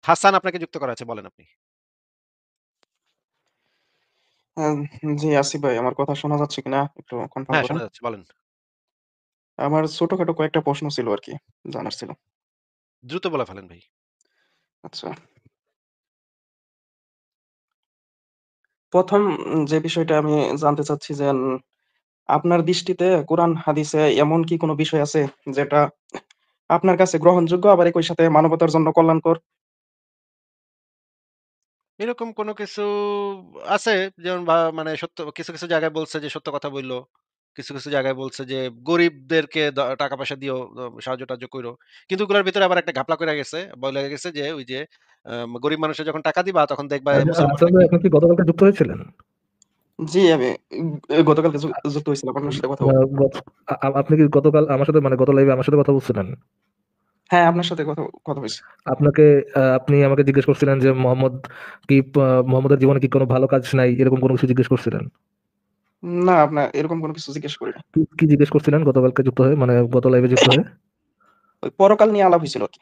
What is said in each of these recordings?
হাসান আপনাকে যুক্ত করা আছে, বলেন আপনি। আম জি, আসিফ ভাই আমার কথা শোনা যাচ্ছে কিনা একটু কনফার্ম হ্যাঁ, করেন। শোনা যাচ্ছে, বলেন। আমার ছোটখাটো কয়েকটা প্রশ্ন ছিল আরকি, জানার ছিল। দ্রুত বলে ফেলেন ভাই। আচ্ছা। ১ম যে বিষয়টা আমি জানতে চাচ্ছি যে, আপনার দৃষ্টিতে কোরআন হাদিসে এমন কি কোনো বিষয় আছে যেটা আপনার কাছে গ্রহণযোগ্য আবার একই সাথে মানবতার জন্য কল্যাণকর? এরকম কোনো কিছু আছে, যেমন মানে সত্য কিছু, কিছু জায়গায় বলছে যে সত্য কথা বইলো। কিছু, কিছু জায়গায় বলছে যে গরিবদেরকে টাকা-পয়সা দিও, সাহায্য-টাহায্য কইরো। কিন্তু ওগুলোর ভিতরে আবার একটা ঘাপলা কইরা গেছে। বইলা গেছে যে ওই যে গরিব মানুষের যখন টাকা দিবা তখন দেখবা আচ্ছা, মুসলমান হাসান ভাই নাকি। আপনি কি গতকালকে যুক্ত হয়েছিলেন? জি, আমি গতকালকে যুক্ত হয়েছিলাম আপনার সাথে কথা আ বলতে। গত আপনি কি গতকাল আমার সাথে মানে গত লাইভে আমার সাথে কথা বলছিলেন? হ্যাঁ, আপনার সাথে কথা হইছে। আপনাকে আপনি আমাকে জিজ্ঞেস করছিলেন যে মোহাম্মদের জীবনে কি কোনো ভালো কাজ নাই এরকম কোনো কিছু জিজ্ঞেস করছিলেন? না, আপনার এরকম কোনো কিছু জিজ্ঞেস করিনি। কি জিজ্ঞেস করছিলেন গতকালকে যুক্ত হয়ে মানে গত লাইভে যুক্ত হয়ে? ওই পরকাল নিয়ে আলাপ হইছিল আরকি।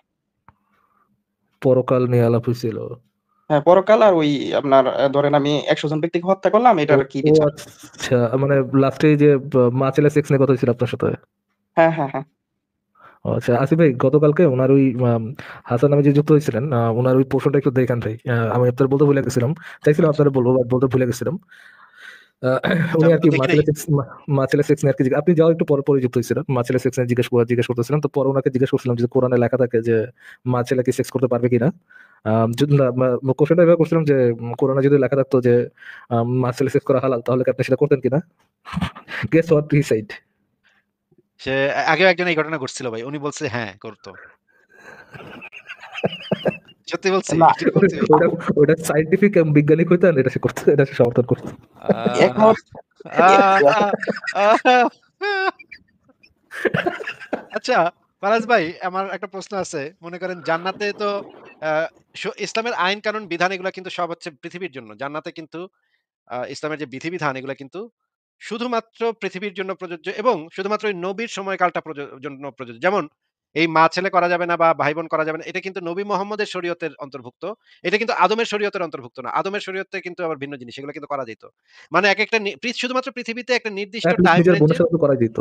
পরকাল নিয়ে আলাপ হইছিল। হ্যাঁ, পরকাল আর ওই আপনার ধরেন আমি ১০০ জন ব্যক্তিকে হত্যা করলাম, ও এটার কি ও বিচার? আচ্ছা, মানে লাস্টে যে মা ছেলে সেক্স নিয়ে কথা হয়েছিল আপনার সাথে। হ্যাঁ, হ্যাঁ, হ্যাঁ। ও আচ্ছা, আসিফ ভাই গতকালকে ওনার ওই হাসান নামে যে যুক্ত হয়েছিলেন ওনার ওই পোর্শনটা একটু দেখান ভাই। আমি আপনার বলতে ভুলে গেছিলাম, চাইছিলাম আচ্ছা, আপনারা বলবো বাট বলতে ভুলে গেছিলাম। আচ্ছা উনি আমি আর তো কি দেখি নাই। মা ছেলে সেক্স নিয়ে আর কি আপনি যাও একটু পরে পরে যুক্ত হয়েছিলেন, মা ছেলে সেক্স নিয়ে জিজ্ঞেস করতেছিলেন, তো পরে ওনাকে জিজ্ঞেস করছিলাম যে কোরআনে লেখা থাকে যে মা ছেলে কি সেক্স করতে পারবে কিনা। যদি না কোশ্চেনটা এভাবে করছিলাম যে কোরআনে যদি লেখা থাকতো যে মা ছেলে সেক্স করা হালাল তাহলে কি আপনি সেটা করতেন কিনা? Guess what he said. সে আগেও একজন এই ঘটনা ঘটছিল ভাই। উনি বলছে হ্যাঁ, করত। সত্যি বলছি, না, ঠিক বলছি ভাই। ওটা ওটা সায়েন্টিফিক বৈজ্ঞানিক হইতেন, এটা সে করতে, এটা সে সমর্থন করতো। আহ একমত। আহ আহ আচ্ছা, ফারাজ ভাই, আমার একটা প্রশ্ন আছে। মনে করেন জান্নাতে তো আ ইসলামের আইন কানুন বিধান এগুলা কিন্তু সব হচ্ছে পৃথিবীর জন্য। জান্নাতে কিন্তু ইসলামের যে বিধিবিধান এগুলা কিন্তু শুধুমাত্র পৃথিবীর জন্য প্রযোজ্য এবং শুধুমাত্র ওই নবীর সময়কালটা জন্য প্রযোজ্য। যেমন এই মা ছেলে করা যাবে না বা ভাই বোন করা যাবে না। এটা কিন্তু নবী মোহাম্মদের শরীয়তের অন্তর্ভুক্ত। এটা কিন্তু আদমের শরীয়তের অন্তর্ভুক্ত না। আদমের শরীয়তে কিন্তু আবার ভিন্ন জিনিস। এগুলো কিন্তু করা যেত। মানে একেকটা শুধুমাত্র পৃথিবীতে একটা নির্দিষ্ট এটলিস্ট টাইম নিজের রেঞ্জে। বোনের সাথে তো করাই যেত।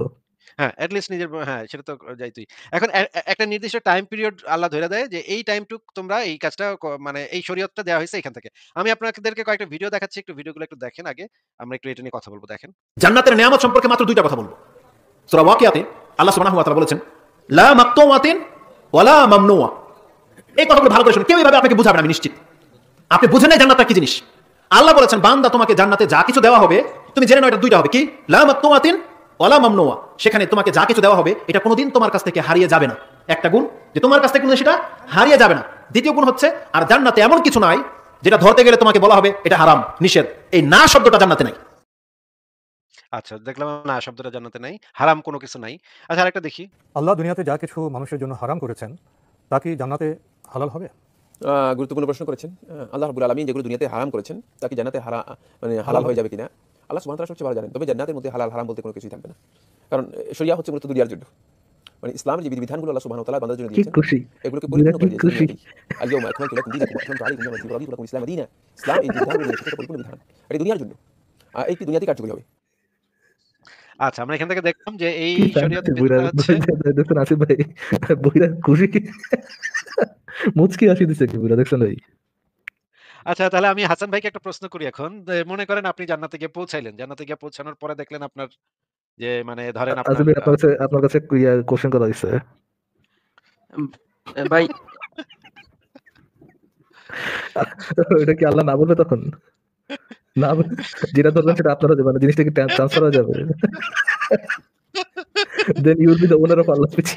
হ্যাঁ, এট লিস্ট নিজের হ্যাঁ, সেটা তো যাইতই। এখন একটা নির্দিষ্ট টাইম পিরিয়ড আল্লাহ ধইরা দেয় যে এই টাইমটুক তোমরা এই কাজটা মানে এই শরীয়তটা দেয়া হইছে এখান থেকে। আমি আপনাদেরকে কয়েকটা ভিডিও দেখাচ্ছি। একটু ভিডিওগুলো একটু দেখেন আগে। আমরা একটু এটা নিয়ে কথা বলব, দেখেন। জান্নাতের নিয়ামত সম্পর্কে মাত্র দুইটা কথা বলবো। সূরা ওয়াকিয়াতে আল্লাহ সুবহানাহু ওয়া তাআলা বলেছেন, লা মাকতুওয়াতিন ওয়ালা মামনুয়া। এই কথাগুলো ভালো করে শুনুন, কেউ এইভাবে আপনাকে বুঝাবে না, আমি নিশ্চিত আপনি বুঝেন নাই জান্নাতটা কি জিনিস। আল্লাহ বলেছেন, বান্দা তোমাকে জান্নাতে যা কিছু দেওয়া হবে তুমি জেনে নাও এটা দুইটা হবে, কি? লা মাকতুওয়াতিন ওয়ালা মামনুয়া। সেখানে তোমাকে যা কিছু দেওয়া হবে এটা কোনোদিন তোমার কাছ থেকে হারিয়ে যাবে না। একটা গুণ, যে তোমার কাছ থেকে কোনোদিন সেটা হারিয়ে যাবে না। দ্বিতীয় গুণ হচ্ছে, আর জান্নাতে এমন কিছু নাই যেটা ধরতে গেলে তোমাকে বলা হবে এটা হারাম, নিষেধ। এই না শব্দটা জান্নাতে নাই। আচ্ছা, দেখলাম না শব্দটা জান্নাতে নাই। হারাম কোনো কিছু নাই। আচ্ছা, আরেকটা দেখি। আল্লাহ দুনিয়াতে যা কিছু মানুষের জন্য হারাম করেছেন তা কি জান্নাতে হালাল হবে? গুরুত্বপূর্ণ প্রশ্ন করেছেন। আল্লাহ রাব্বুল আলামিন যেগুলো দুনিয়াতে হারাম করেছেন তা কি জান্নাতে মানে হালাল হয়ে যাবে কিনা, আল্লাহ সুবহানাহু ওয়া তাআলা সবচেয়ে ভালো জানেন। তবে জান্নাতের মধ্যে হালাল হারাম বলতে কোনো কিছুই থাকবে না, কারণ শরিয়া হচ্ছে মূলত দুনিয়ার জন্য। মানে ইসলামের যে বিধিবিধানগুলো আল্লাহ সুবহানাহু ওয়া তাআলা বান্দার জন্য কি দিয়েছেন খুশি, এগুলোকে বুইড়া পরিপূর্ণ কি করে দিয়েছেন খুশি। দুনিয়াতেই। আল-ইয়াউমা আকমালতু লাকুম দীনাকুম ওয়া আতমামতু আলাইকুম নি'মাতি ওয়া রাদিতু লাকুম ইসলাম দীনা। ইসলাম এই যে বিধানগুলো সেটা পরিপূর্ণ বিধান। এটা দুনিয়ার জন্য। এইটি দুনিয়াতেই কার্যকরী হবে। আচ্ছা, আমরা এখান থেকে দেখলাম যে এই কি ফ্যান্টাসি শরীয়তের বুইড়া, ভিতরে হচ্ছে। দেখছেন আসিফ ভাই, বুইড়া খুশি, মুচকি হাসি দিছে কি বুইড়া, দেখছেন ভাই। আচ্ছা, তাহলে আমি হাসান ভাইকে একটা প্রশ্ন করি এখন। মনে করেন আপনি জান্নাতে গিয়ে পৌঁছাইলেন। জান্নাতে গিয়ে পৌঁছানোর পরে দেখলেন আপনার যে মানে ধরেন আসিফ আপনার ভাই আপনার কাছে কোশ্চেন করা হয়েছে। উম ভাই, এটা কি আল্লাহ না বলবে তখন? না যেটা ধরবেন সেটা আপনারা দেবেন, জিনিসটা কি ট্রান্সফার হয়ে যাবে? Then you will be the owner of আল্লাহ পিচ।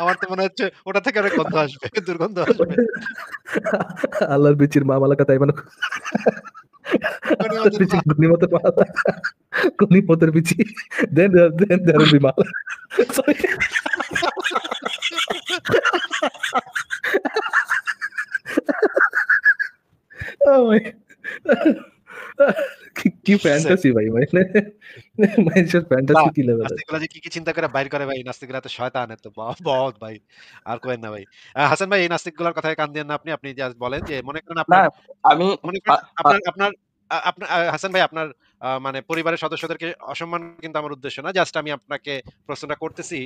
আমার তো মনে হচ্ছে ওটা থেকে অনেক গন্ধ আসবে, দুর্গন্ধ আসবে। আল্লাহর বিচির মা মালাকা তাই মানে আল্লাহর গনিমতের বিচি মা। গনিমতের মালা, গনিমতের বিচি। দেন দেয়ার উইল বি মালা। সরি। ও মাই, কি ফ্যান্টাসি ভাই, মানে মানুষের না, ফ্যান্টাসি কি লেভেলের। নাস্তিকগুলা যে কি চিন্তা করে বাইর করে ভাই, নাস্তিকগুলা তো শয়তান, এত বহুত ভাই। আর কোয়েন না ভাই। হাসান ভাই, এই নাস্তিকগুলার কথায় কান দিয়েন না আপনি। আপনি জাস্ট বলেন যে মনে করেন না, আপনার আমি মনে আ করেন আ আপনার আপনার আপনার হাসান ভাই, আপনার মানে পরিবারের সদস্যদেরকে অসম্মান কিন্তু আমার উদ্দেশ্য না। জাস্ট আমি আপনাকে প্রশ্নটা করতেছি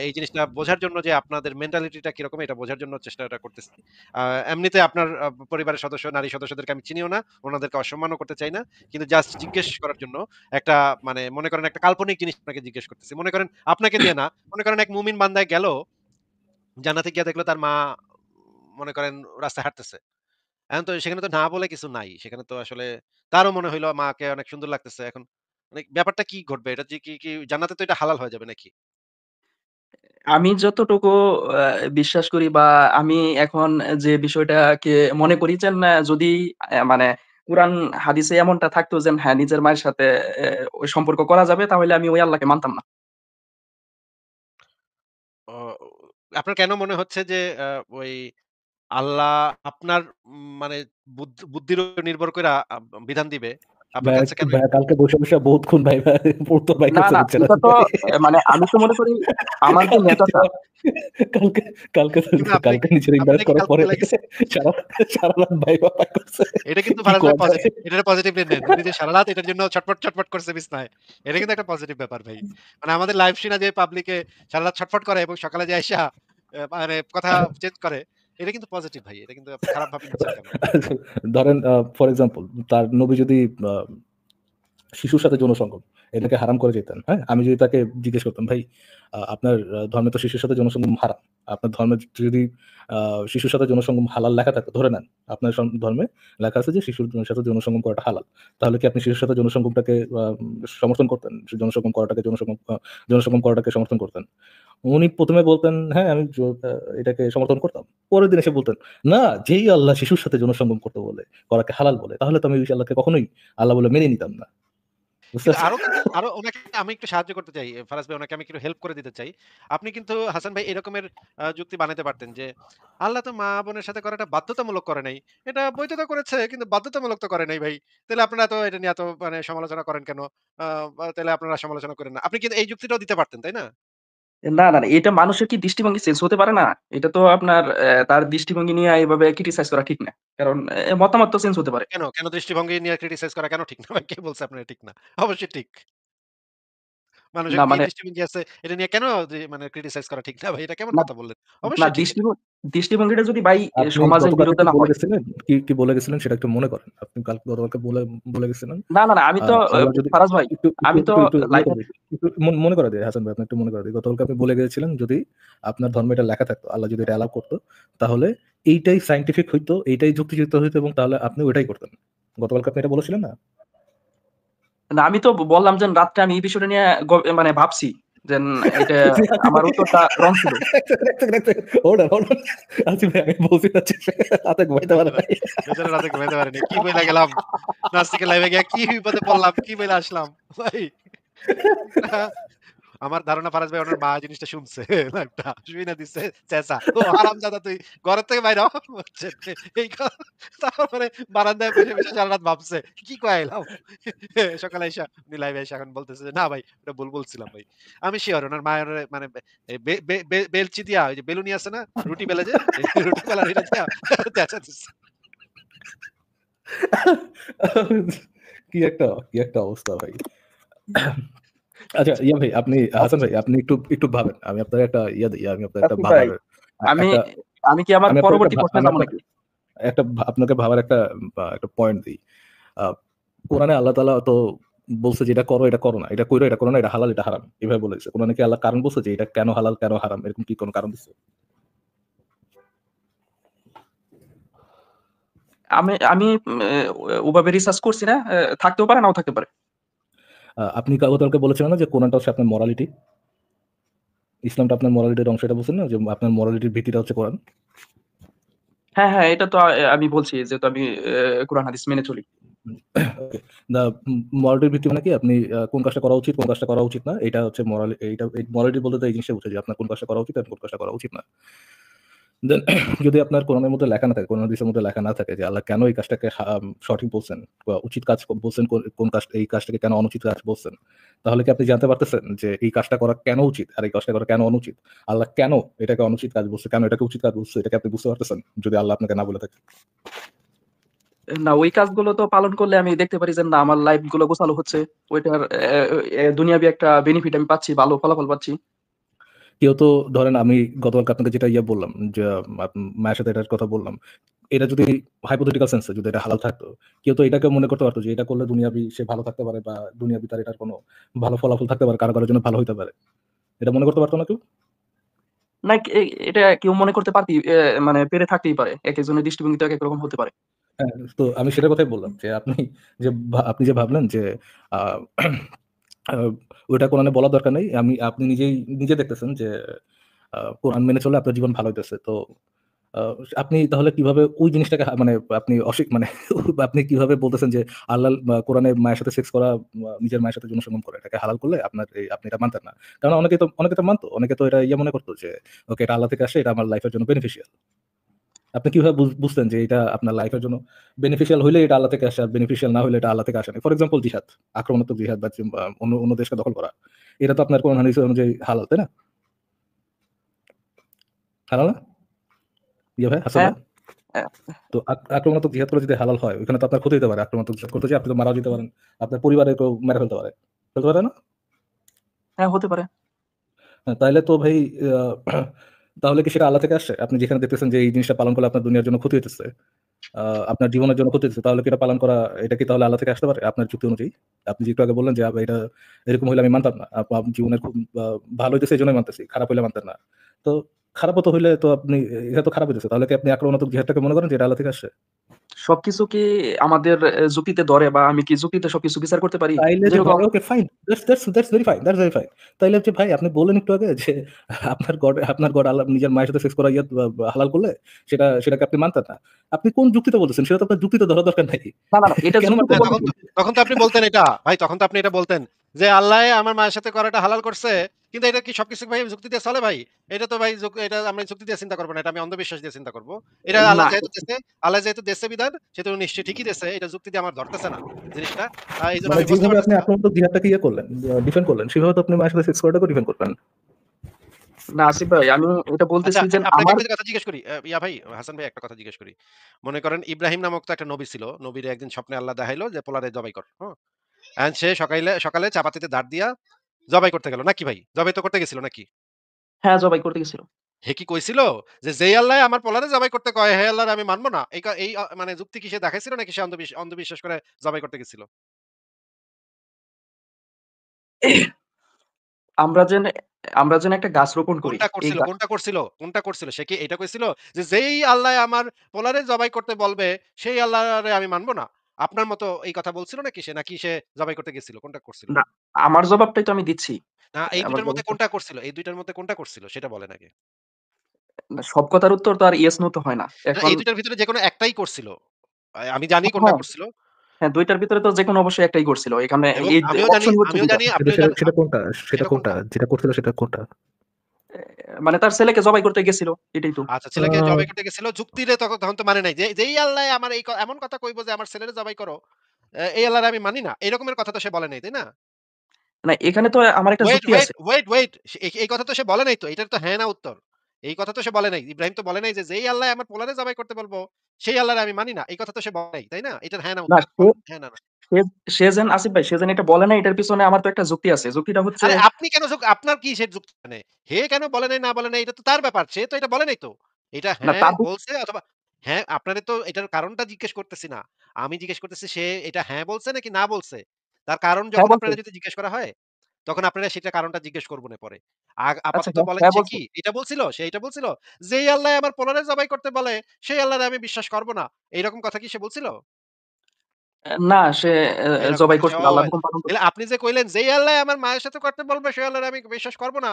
এই জিনিসটা বোঝার জন্য যে আপনাদের মেন্টালিটিটা কিরকম, এটা বোঝার জন্য চেষ্টাটা করতেছি। আ এমনিতে আপনার পরিবারের সদস্য, নারী সদস্যদেরকে আমি চিনিও না, ওনাদেরকে অসম্মানও করতে চাই না। কিন্তু জাস্ট জিজ্ঞেস করার জন্য একটা মানে মনে করেন একটা কাল্পনিক জিনিস আপনাকে জিজ্ঞেস করতেছি। মনে করেন আপনাকে দিয়ে না, মনে করেন এক মুমিন বান্দায় গেল, জান্নাতে গিয়ে দেখলো তার মা মনে করেন রাস্তায় হাঁটতেছে। এখন তো সেখানে তো না বলে কিছু নাই। সেখানে তো আসলে তারও মনে হইলো মাকে অনেক সুন্দর লাগতেছে। এখন মানে ব্যাপারটা কি ঘটবে? এটা যে কি জান্নাতে তো এটা হালাল হয়ে যাবে নাকি? আমি যতটুকু আ বিশ্বাস করি বা আমি এখন যে বিষয়টাকে মনে করি যে যদি মানে কুরআন হাদিসে এমনটা থাকতো যে হ্যাঁ, নিজের মায়ের সাথে ওই সম্পর্ক করা যাবে তাহলে আমি ওই আল্লাহকে মানতাম না। ও আপনার কেন মনে হচ্ছে যে ওই আল্লাহ আপনার মানে বুদ্ধির উপর নির্ভর কইরা বিধান দিবে? আপনার ভাইয়া কাছে কেন ভাইয়া কালকে বসে, বসে বহুতক্ষণ ভাই পড়তো ভাই না, করছে না, বুঝছেন এটা আসলে তো ভাই। মানে আমি তো মনে করি আমার যে কালকে নেতাটা কালকে কালকে কিন্তু আপনি কালকে নিজের আপনি ইনভাইট কি করার কালকে পরে লেগেছে? সারা সারা রাত ভাই বাবা করছে এটা কিন্তু কি ফারাজ ভাই কোয়া যায়। পজিটিভ। এটারে পজিটিভলি নেন। উনি যে সারারাত এটার জন্য ছটফট, ছটফট করছে বিছনায়। এটা কিন্তু একটা পজিটিভ ব্যাপার ভাই। মানে আমাদের লাইভ সিনা যে পাবলিকে সারারাত ছটফট করে এবং সকালে যে আইসা মানে কথা চেঞ্জ করে, এটা কিন্তু পজিটিভ ভাই। এটা কিন্তু আপনি খারাপ ভাবে নিচ্ছেন কেন? ধরেন ফর এক্সাম্পল তার নবী যদি শিশুর সাথে যৌন সঙ্গম এটাকে হারাম করে যেতেন, হ্যাঁ? আমি যদি তাকে জিজ্ঞেস করতাম, "ভাই আপনার ধর্মে তো শিশুর সাথে যৌন সঙ্গম হারাম। আপনার ধর্মে যদি আ শিশুর সাথে যৌন সঙ্গম হালাল লেখা থাকতো, ধরে নেন আপনার ধর্মে লেখা আছে যে শিশুর সাথে যৌন সঙ্গম করাটা হালাল। তাহলে কি আপনি শিশুর সাথে যৌন সঙ্গমটাকে সমর্থন করতেন? যৌন সঙ্গম করাটাকে যৌন সঙ্গম করাটাকে সমর্থন করতেন?" উনি ১ম এ বলতেন, "হ্যাঁ, আমি এটাকে সমর্থন করতাম।" পরের দিন এসে বলতেন, "না, যেই আল্লাহ শিশুর সাথে যৌন সঙ্গম করতে বলে, করাকে হালাল বলে, তাহলে তো আমি ওই আল্লাহকে কখনোই আল্লাহ বলে মেনে নিতাম না।" বুঝতে কিন্তু পারছেন? আরো ওনাকে আমি একটু সাহায্য করতে চাই। ফারাজ ভাই, ওনাকে আমি একটু হেল্প করে দিতে চাই। আপনি কিন্তু হাসান ভাই এরকমের যুক্তি বানাতে পারতেন যে, আল্লাহ তো মা-বোনের সাথে করাটা বাধ্যতামূলক করে নাই। এটা বৈধতা করেছে কিন্তু বাধ্যতামূলক তো করে নাই ভাই। তাইলে আপনারা তো এটা নিয়ে এত মানে সমালোচনা করেন কেন? আ তাইলে আপনারা সমালোচনা করেন না। আপনি কিন্তু এই যুক্তিটাও দিতে পারতেন, তাই না? না, না, না, এটা মানুষের কি দৃষ্টিভঙ্গি চেঞ্জ হতে পারে না? এটা তো আপনার তার দৃষ্টিভঙ্গি নিয়ে এভাবে ক্রিটিসাইজ করা ঠিক না। কারণ মতামত তো চেঞ্জ হতে পারে। কেন দৃষ্টিভঙ্গি নিয়ে ক্রিটিসাইজ করা কেন ঠিক না ভাই? কে বলছে আপনার ঠিক না? অবশ্যই ঠিক। মানুষের না কি মানে দৃষ্টিভঙ্গি আছে এটা নিয়ে কেন মানে ক্রিটিসাইজ করা ঠিক না ভাই? এটা কেমন না, কথা বললেন? না, অবশ্যই ঠিক এটা। দৃষ্টিভঙ্গিটা যদি ভাই আপনি সমাজের গতকালকে বিরুদ্ধে কি না বলে হয়। গেছিলেন? কি বলে গেছিলেন সেটা একটু মনে করেন। আপনি গতকালকে বলে গেছিলেন না, না, না, আমি তো আল্লাহ যদি ফারাজ ভাই, একটু একটু আমি তো একটু একটু ইয়ে লাইভে করে দিই। একটু মনে করে দিই হাসান ভাই, আপনি একটু মনে করে দিই। গতকালকে আপনি বলে গিয়েছিলেন যদি আপনার ধর্মে এটা লেখা থাকতো, আল্লাহ যদি এটা অ্যালাও করত, তাহলে এইটাই সায়েন্টিফিক হইতো, এইটাই যুক্তিযুক্ত হইতো এবং তাহলে আপনি ওইটাই করতেন। গতকালকে আপনি এটা বলেছিলেন না? না, আমি তো বললাম যে রাত্রে আমি এই বিষয়টা নিয়ে মানে ভাবছি যে এটা আমার উত্তরটা রং ছিল। Hold on, hold on. Asif ভাই আমি বলছি না যে রাতে ঘুমাইতে পারে বেচারা নাই। বেচারা রাতে ঘুমাইতে পারেনি। কি বইলা গেলাম? নাস্তিকের লাইভে গিয়া কি বিপদে পড়লাম, কি বইলা আসলাম। ভাই আমার ধারণা ফারাজ ভাই ওনার মা জিনিসটা শুনছে লাইভটা। শুইনা দিছে চেঁচা। ও হারামজাদা তুই ঘরের থেকে বাইর হ। হচ্ছে এই তারপরে বারান্দায় বসে, বসে সারা রাত ভাবছে কি কয়ে আইলাম। সকালে আইসা উনি লাইভে আইসা এখন বলতেছে যে, "না ভাই ওটা ভুল বলছিলাম ভাই।" আমি সিউর উনার মায়ের মানে বেলচি দিয়া ওই যে বেলুনি আছে না? রুটি বেলে যে এই রুটি বেলার এটা দিয়া চেঁচা দিছে। কি একটা অবস্থা ভাই। আচ্ছা ইয়া ভাই আপনি হাসান ভাই আপনি একটু ভাবেন। আমি আপনাকে একটা ইয়া দেই, আমি আপনার একটা আসিফ ভাই, ভাবার আমি একটা আমি কি আমার আমি আপনার একটা পরবর্তী প্রশ্নে আমি যাবো আপনার নাকি? আপনাকে ভাবার একটা পয়েন্ট দেই। আ কোরআনে আল্লাহ তাআলা তো বলছে যে এটা করো না। এটা কইরো, এটা করো না, এটা হালাল, এটা হারাম। এভাবে বলেছে। কোরআনে কি আল্লাহ কারণ বলছে যে এটা কেন হালাল, কেন হারাম? এরকম কি কোন কারণ দিছে? আমি ওভাবে রিসার্চ করছি না। থাকতেও পারে, নাও থাকতে পারে। আপনি গতকালকে বলেছিলেন না যে কোরআনটা হচ্ছে আপনার মরালিটি। ইসলামটা আপনার মরালিটির অংশ, এটা বলছেন না যে আপনার মরালিটির ভিত্তিটা হচ্ছে কোরআন। হ্যাঁ, হ্যাঁ, এটা তো আমি বলছি যেহেতু আমি কোরআন হাদিস মেনে চলি। ওকে। দা মরালিটির ভিত্তি মানে কি আপনি কোন কাজটা করা উচিত, কোন কাজটা করা উচিত না। এটা হচ্ছে মরালিটি বলতে তো এই জিনিসটা বুঝায় যে আপনার কোন কাজটা করা উচিত আর কোন কাজটা করা উচিত না। দেন যদি আপনার কোরআনের মধ্যে লেখা না থাকে, কোরআন হাদিসের মধ্যে লেখা না থাকে যে আল্লাহ কেন এই কাজটাকে সঠিক বলছেন বা উচিত কাজ বলছেন, কোন কাজ, এই কাজটাকে কেন অনুচিত কাজ বলছেন, তাহলে কি আপনি জানতে পারতেছেন যে এই কাজটা করা কেন উচিত আর এই কাজটা করা কেন অনুচিত? আল্লাহ কেন এটাকে অনুচিত কাজ বলছে, কেন এটাকে উচিত কাজ বলছে, এটাকে আপনি বুঝতে পারতেছেন যদি আল্লাহ আপনাকে না বলে থাকে? না, ওই কাজগুলো তো পালন করলে আমি দেখতে পারি যে না আমার লাইফ গুলো গোছালো হচ্ছে। ওইটার দুনিয়াবি একটা বেনিফিট আমি পাচ্ছি, ভালো ফলাফল পাচ্ছি। কেউ তো ধরেন আমি গতকালকে আপনাকে যেটা বললাম যে মায়ের সাথে এটার কথা বললাম। এটা যদি hypothetical sense এ যদি এটা হালাল থাকতো, কেউ তো এটাকে মনে করতে পারতো যে এটা করলে দুনিয়াবি সে ভালো থাকতে পারে বা দুনিয়াবি তার এটার কোনো ভালো ফলাফল থাকতে পারে, কারো জন্য ভালো হইতে পারে। এটা মনে করতে পারতো না কেউ? না, এটা কেউ মনে করতে পারতি মানে পেরে থাকতেই পারে। একেকজনের দৃষ্টিভঙ্গি তো একেক রকম হতে পারে। হ্যাঁ, তো আমি সেটার কথাই বললাম যে আপনি যে ভাবলেন যে আ আ ওইটা কোরআনে বলার দরকার নেই। আপনি নিজে দেখতেছেন যে কোরআন মেনে চললে আপনার জীবন ভালো হইতেছে। তো আ আপনি তাহলে কিভাবে ওই জিনিসটাকে মানে আপনি মানে আপনি কিভাবে বলতেছেন যে আল্লাহ কোরআনে মায়ের সাথে সেক্স করা, নিজের মায়ের সাথে যৌন সঙ্গম করা এটাকে হালাল করলে আপনি এটা মানতেন না। কারণ অনেকে তো মানতো। অনেকে তো এটা মনে করতো যে ওকে, এটা আল্লাহ থেকে আসে, এটা আমার লাইফ এর জন্য বেনিফিশিয়াল। আপনি কিভাবে বুঝতেন যে এটা আপনার লাইফ এর জন্য বেনিফিশিয়াল হইলে এটা আল্লাহ থেকে আসে, আর বেনিফিশিয়াল না হইলে এটা আল্লাহ থেকে আসে না? ফর এক্সাম্পল জিহাদ, আক্রমণাত্মক জিহাদ বা অন্য দেশকে দখল করা। এটা তো আপনার কোরআন হাদিস অনুযায়ী হালাল, তাই না? হালাল না? ভাই, হাসান হ্যাঁ, ভাই? তো আক্রমণাত্মক জিহাদ করে যদি হালাল হয়, ওখানে তো আপনার ক্ষতি হতে পারে। আক্রমণাত্মক জিহাদ করতে যেয়ে আপনি তো মারাও যেতে পারেন। আপনার পরিবারের কেউ মেরে ফেলতে পারে। ফেলতে পারে না? হ্যাঁ হতে পারে। হ্যাঁ, তাইলে তো ভাই আ তাহলে কি সেটা আল্লাহ থেকে আসছে? আপনি যেখানে দেখতেছেন যে এই জিনিসটা পালন করলে আপনার দুনিয়ার জন্য ক্ষতি হইতেছে, আপনার জীবনের জন্য ক্ষতি হইতেছে, তাহলে কি এটা পালন করা, এটা কি তাহলে আল্লাহ থেকে আসতে পারে আপনার যুক্তি অনুযায়ী? আপনি যে একটু আগে বললেন যে এটা এরকম হইলে আমি মানতাম না। জীবনের খুব ভালো হইতেছে এজন্যই মানতেছি। খারাপ হইলে মানতেন না। তো খারাপও তো হইলে তো আপনি, এটা তো খারাপ হইতেছে। তাহলে কি আপনি আক্রমণাত্মক জিহাদটাকে মনে করেন যে এটা আল্লাহ থেকে আসছে? সবকিছু কি আমাদের যুক্তিতে ধরে বা আমি কি যুক্তিতে সবকিছু বিচার করতে পারি? তাইলে যে যেরকম ধরে, okay fine. That's very fine. That's very fine. তাইলে হচ্ছে ভাই, আপনি বললেন একটু আগে যে আপনার গড আল্লাহ নিজের মায়ের সাথে সেক্স করা হালাল করলে সেটাকে আপনি মানতেন না। আপনি কোন যুক্তিতে বলতেছেন? সেটা তো আপনার যুক্তিতে ধরা দরকার নাই। না, না, না, এটা কেন যুক্তিতে মানতেন হ্যাঁ, না? বলতে তখন তো আপনি বলতেন এটা। ভাই তখন তো আপনি এটা বলতেন যে, "আল্লাহ আমার মায়ের সাথে করাটা হালাল করছে।" কিন্তু এটা কি সবকিছু ভাই যুক্তি দিয়ে চলে ভাই? এটা তো ভাই এটা আমি যুক্তি দিয়ে চিন্তা করব না। এটা আমি অন্ধবিশ্বাস দিয়ে চিন্তা করব। এটা না, আল্লাহ যেহেতু দিছে বিধান, সেহেতু নিশ্চয়ই ঠিকই দিছে। এটা যুক্তি দিয়ে আমার ধরতেছে না জিনিসটা। এইজন্য মানে আমি বুঝতে যেভাবে আপনি পারতেছি না। আক্রমণাত্মক জিহাদটাকে করলেন, ডিফেন্ড করলেন, সেভাবে তো আপনি মায়ের সাথে সেক্স করাটাকেও ডিফেন্ড করবেন। না আসিফ ভাই, আমি এটা আচ্ছা, বলতেছি যে আপনাকে আমার একটা কথা জিজ্ঞেস করি। ভাই, হাসান ভাই একটা কথা জিজ্ঞেস করি। মনে করেন ইব্রাহিম নামক তো একটা নবী ছিল। নবীরে একদিন স্বপ্নে আল্লাহ দেখাইলো যে পোলারে জবাই কর। হ্যাঁ? অ্যান্ড সে সকালে চাপাতিতে দাঁড় দিয়া জবাই করতে গেল নাকি ভাই? জবাই তো করতে গেছিল নাকি? হ্যাঁ, জবাই করতে গেছিল। হে কি কইছিল যে, "যেই আল্লাহ আমার পোলারে জবাই করতে কয়, হে আল্লাহর আমি মানব না।" এই মানে যুক্তি কি সে দেখাইছিল নাকি সে অন্ধবিশ্বাস করে জবাই করতে গেছিল? আমরা যেন আমরা যেন একটা গাছ রোপণ করি। কোনটা এই করছিল? কোনটা করছিল? কোনটা করছিল? সে কি এটা কইছিল যে, "যেই আল্লাহ আমার পোলারে জবাই করতে বলবে, সেই আল্লাহরে আমি মানব না।" আপনার মতো এই কথা বলছিল নাকি সে? নাকি সে জবাই করতে গেছিল? কোনটা করছিল? না, আমার জবাবটাই তো আমি দিচ্ছি। না এই ২ আমার টার মধ্যে জবাবটা কোনটা করছিল? এই ২ টার মধ্যে কোনটা করছিল? সেটা বলেন আগে। না, সব কথার উত্তর তো আর ইয়েস নো তো হয় না। না এখন এই ২ টার ভিতরে যেকোনো একটাই করছিল। আমি জানি কোনটা হ্যাঁ, করছিল। হ্যাঁ, ২ টার ভিতরে তো যেকোনো অবশ্যই একটাই করছিল। এখানে এবং এই আমিও জানি অপশন হচ্ছে আমিও ২ টা। জানি সেটা আপনিও সেটা জানেন সেটা কোনটা? সেটা সেটা কোনটা? কোনটা? যেটা করছিল সেটা কোনটা? মানে তার ছেলেকে জবাই করতে গেছিল। এটাই তো। আচ্ছা আ ছেলেকে জবাই করতে গেছিল। যুক্তিরে তখন তো মানে নাই। যেই আল্লাহ আমার এমন কথা কইব যে আমার ছেলেরে জবাই করো, এই আল্লাহরে আমি মানি না। এরকমের কথা তো সে বলে নাই, তাই না? না, এখানে তো আমার একটা ওয়েট, যুক্তি ওয়েট, আছে। Wait, wait. এই কথা তো সে বলে নাই তো। এটার তো হ্যাঁ না উত্তর। এই কথা তো সে বলে নাই। ইব্রাহিম তো বলে নাই যে, যেই আল্লাহ আমার পোলারে জবাই করতে বলব, সেই আল্লাহরে আমি মানি না। এই কথা তো সে বলে নাই, তাই না? এটার হ্যাঁ না না, উত্তর। বলেন হ্যাঁ না, না। সে সে যেন আসিফ ভাই সে যেন এটা বলে না এটার পিছনে আমার তো একটা যুক্তি আছে। যুক্তিটা হচ্ছে আরে আপনি কেন আপনার কি সে যুক্তি মানে? হে কেন বলে নাই, না বলে নাই এটা তো তার ব্যাপার। সে তো এটা বলে নাই তো। এটা না হ্যাঁ তার বলছে অথবা হ্যাঁ, আপনারে তো এটার কারণটা জিজ্ঞেস করতেছি না। আমি জিজ্ঞেস করতেছি সে এটা হ্যাঁ বলছে নাকি না বলছে? তার কারণ হ্যাঁ যখন বলছে। আপনারা যদি জিজ্ঞেস করা হয়, তখন আপনারা সেটার কারণটা জিজ্ঞেস করবনে পরে। আচ্ছা, আপাতত হ্যাঁ, বলেন হ্যাঁ সে বলছে। কি? এটা বলছিল? সে এটা বলছিল? যেই আল্লাহ আমার পোলারে জবাই করতে বলে, সেই আল্লাহরে আমি বিশ্বাস করব না। এইরকম কথা কি সে বলছিল? না, সে এরকম জবাই কথা সে করছিল। আল্লাহর হুকুম পালন তাহলে করছিল। আপনি যে কইলেন, "যেই আল্লাহ আমার মায়ের সাথে করতে বলবে, সেই আল্লাহরে আমি বিশ্বাস করব না।"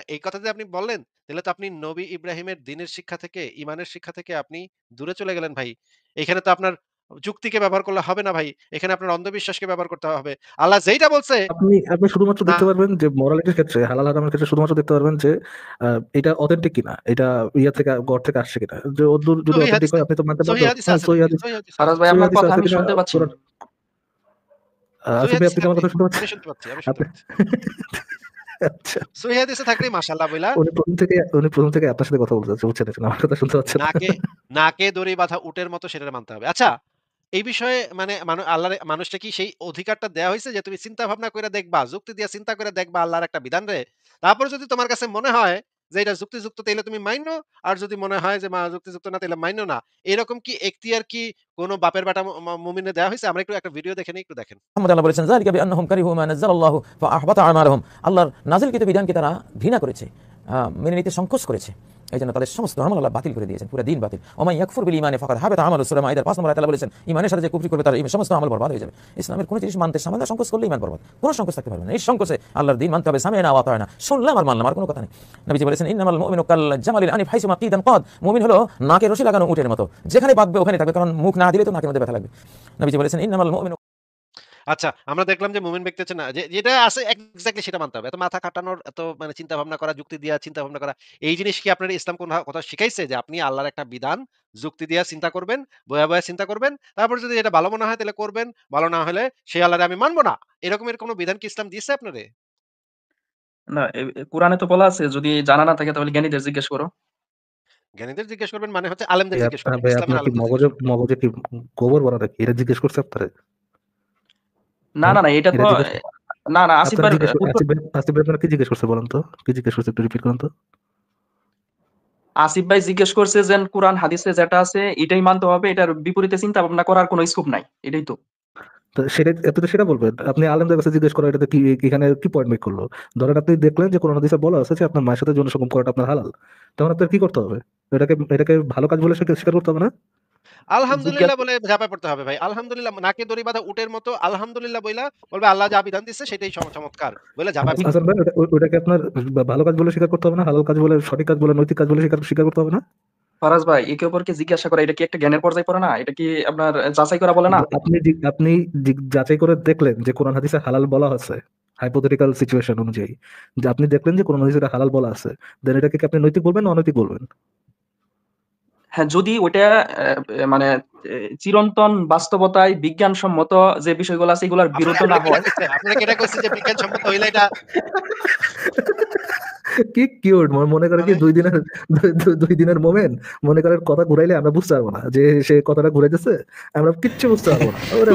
এই কথা যে আপনি বললেন, তাহলে তো আপনি নবী ইব্রাহিমের দ্বীনের শিক্ষা থেকে, ঈমানের শিক্ষা থেকে আপনি দূরে চলে গেলেন ভাই। এখানে তো আপনার যুক্তিকে ব্যবহার করলে হবে না ভাই। এখানে আপনার অন্ধবিশ্বাসকে ব্যবহার করতে হবে। আল্লাহ যেইটা বলছে আপনি শুধুমাত্র না দেখতে পারবেন যে মোরালিটির ক্ষেত্রে হালাল হারামের ক্ষেত্রে শুধুমাত্র দেখতে পারবেন যে এটা অথেন্টিক কিনা, এটা থেকে গড় থেকে আসছে কিনা। যে ওদূর যদি সহিহ অথেন্টিক হাদিসে হয় আপনি তো মানতে বাধ্য। সহিহ হাদিসে হ্যাঁ, আছে সহিহ ভাই, হাদিস সহিহ হাদিসে ফারাজ আছে। ভাই সহিহ আপনার হাদিস কথা আছে আমি কিনা শুনতে পাচ্ছি কোরআন না। আসিফ সহিহ ভাই হাদিসে আপনি কি আমার থাকলেই কথা শুনতে পাচ্ছেন? আমি শুনতে পাচ্ছি, আমি শুনতে আপনি পাচ্ছি। আচ্ছা। সহিহ হাদিসে থাকলেই মাশাআল্লাহ বইলা উনি ১ম থেকে আপনার সাথে কথা বলতে চাচ্ছে, বুঝছেন? এখন আমার কথা শুনতে পাচ্ছেন না। নাকে নাকে দড়ি বাঁধা উটের মতো সেটা মানতে হবে। আচ্ছা, এই বিষয়ে মানে আল্লাহর মানুষটা কি সেই অধিকারটা দেয়া হইছে যে তুমি চিন্তা ভাবনা কইরা দেখবা, যুক্তি দিয়া চিন্তা কইরা দেখবা আল্লাহর একটা বিধান রে। তারপর যদি তোমার কাছে মনে হয় যে এটা যুক্তিযুক্ত তাইলে তুমি মাইনো, আর যদি মনে হয় যে যুক্তিযুক্ত না তাইলে মাইনো না। এরকম কি এখতিয়ার কি কোন বাপের বেটা মুমিনে দেয়া হইছে? আমরা একটু একটা ভিডিও দেখে নেই, একটু দেখেন। মোহাম্মদ আল্লাহ বলেছেন যালিকা বিআন্নাহুম কারিহু মা নাযালাল্লাহু ফাআহবাতা আমালহুম। আল্লাহর নাযিলকৃত বিধানকে তারা ঘৃণা করেছে, মেনে নিতে সংকোচ করেছে। এইজন্য তাদের সমস্ত আমল আল্লাহ বাতিল করে দিয়েছেন, পুরো দিন বাতিল। ওয়া মান ইয়াকফুর বিল ঈমানি ফাকাদ হাবাতা আমালুহু। সূরা মাইদার 5 নম্বর আয়াতে আল্লাহ বলেছেন ঈমানের সাথে যে কুফরি করবে তার সমস্ত আমল বরবাদ হয়ে যাবে। ইসলামের কোন জিনিস মানতে সামান্য সংকোচ করলে ঈমান বরবাদ, কোনো সংকোচ থাকতে পারবে না। এই সংকোচে আল্লাহর দিন মানতে হবে, সামি'না ওয়া আতা'না, শুনলাম আর মানলাম, আর কোনো কথা নেই। নবীজি বলেছেন ইন্নামাল মুমিনু কাল জামালিল আনিফ হাইসুমা কিদান কাদ। মুমিন হলো নাকে রশি লাগানো উটের মতো, যেখানে বাঁধবে ওখানে থাকবে, কারণ মুখ না দিলে তো নাকের মধ্যে ব্যথা লাগবে। নবীজি বলেছেন ইন্নামাল মুমিনু। আচ্ছা, আমরা দেখলাম যে মুমিন ব্যক্তি হচ্ছে না যেটা আছে এক্সাক্টলি সেটা মানতে হবে। এত মাথা খাটানোর, এত মানে চিন্তা ভাবনা করা, যুক্তি দিয়া চিন্তা ভাবনা করা, এই জিনিস কি আপনার ইসলাম কোন কথা শিখাইছে যে আপনি আল্লাহর একটা বিধান যুক্তি দিয়া চিন্তা করবেন, বয়া বয়া চিন্তা করবেন। তারপর যদি এটা ভালো মনে হয় তাহলে করবেন, ভালো না হলে সেই আল্লাহরে আমি মানব না। এরকমের কোন বিধান কি ইসলাম দিয়েছে আপনারে? না, কোরআনে তো বলা আছে যদি জানা না থাকে তাহলে জ্ঞানীদের জিজ্ঞেস করো। জ্ঞানীদের জিজ্ঞেস করবেন মানে হচ্ছে আলেমদের জিজ্ঞেস করবেন। ভাই ইসলামের আপনার কি আলেমদের জিজ্ঞেস মগজে করবেন। মগজে কি গোবর ভরা নাকি? এটা জিজ্ঞেস করছে আপনারে? না, হ্যাঁ? না, না, এটা তো এটা জিজ্ঞেস না, না, আসিফ আপনার ভাইয়ের জিজ্ঞেস উত্তর। আসিফ ভাই আপনার কি জিজ্ঞেস করছে বলেন তো? কি জিজ্ঞেস করছে একটু রিপিট করেন তো? আসিফ ভাই জিজ্ঞেস করছে যে কোরআন হাদিসে যেটা আছে এটাই মানতে হবে, এটার বিপরীতে চিন্তা ভাবনা করার কোনো স্কোপ নাই। এটাই তো। তো আপনি তো সেটা বলবেন। আপনি আলেমদের কাছে জিজ্ঞেস করা এটাতে কি এখানে কি পয়েন্ট মেক করলো? ধরেন আপনি দেখলেন যে কোরআন হাদিসে বলা আছে যে আপনার মায়ের সাথে যৌন সঙ্গম করাটা আপনার হালাল। তখন আপনার কি করতে হবে? এটাকে ভালো কাজ বলে স্বীকার করতে হবে না? আলহামদুলিল্লাহ জিজ্ঞাসা বলে ঝাঁপায় পড়তে হবে ভাই। আলহামদুলিল্লাহ নাকে দড়ি বাঁধা উটের মতো আলহামদুলিল্লাহ বইলা বলবে আল্লাহ যা বিধান দিচ্ছে সেটাই চমৎকার। বইলা ঝাঁপায় পড়তে হাসান হবে। ভাই ওটাকে আপনার ভালো কাজ বলে স্বীকার করতে হবে না? হালাল কাজ বলে, সঠিক কাজ বলে, নৈতিক কাজ বলে স্বীকার করতে হবে না? ফারাজ ভাই, একে অপরকে জিজ্ঞাসা করা এটা কি একটা জ্ঞানের পর্যায়ে পড়ে না? এটা কি আপনার যাচাই করা বলে না? আপনি যাচাই করে দেখলেন যে কোরআন হাদিসে হালাল বলা আছে, হাইপোথেটিক্যাল সিচুয়েশন অনুযায়ী যে আপনি দেখলেন যে কোরআন হাদিসে এটা হালাল বলা আছে, দেন এটাকে কি আপনি নৈতিক বলবেন না অনৈতিক বলবেন? হ্যাঁ, যদি ওইটা মানে চিরন্তন বাস্তবতায় বিজ্ঞানসম্মত যে বিষয়গুলো আছে এগুলোর বিরুদ্ধ না হয়। আপনারা কি এটা কইছে যে বিজ্ঞানসম্মত হইলে এটা কি কিউট মনে করে কি মানে 2 দিনের মোমেন্ট মনে করেন কথা ঘুরাইলে আমরা বুঝতে পারবো না যে সে কথাটা ঘুরাইতেছে, আমরা কিচ্ছু বুঝতে পারবো না। ওরে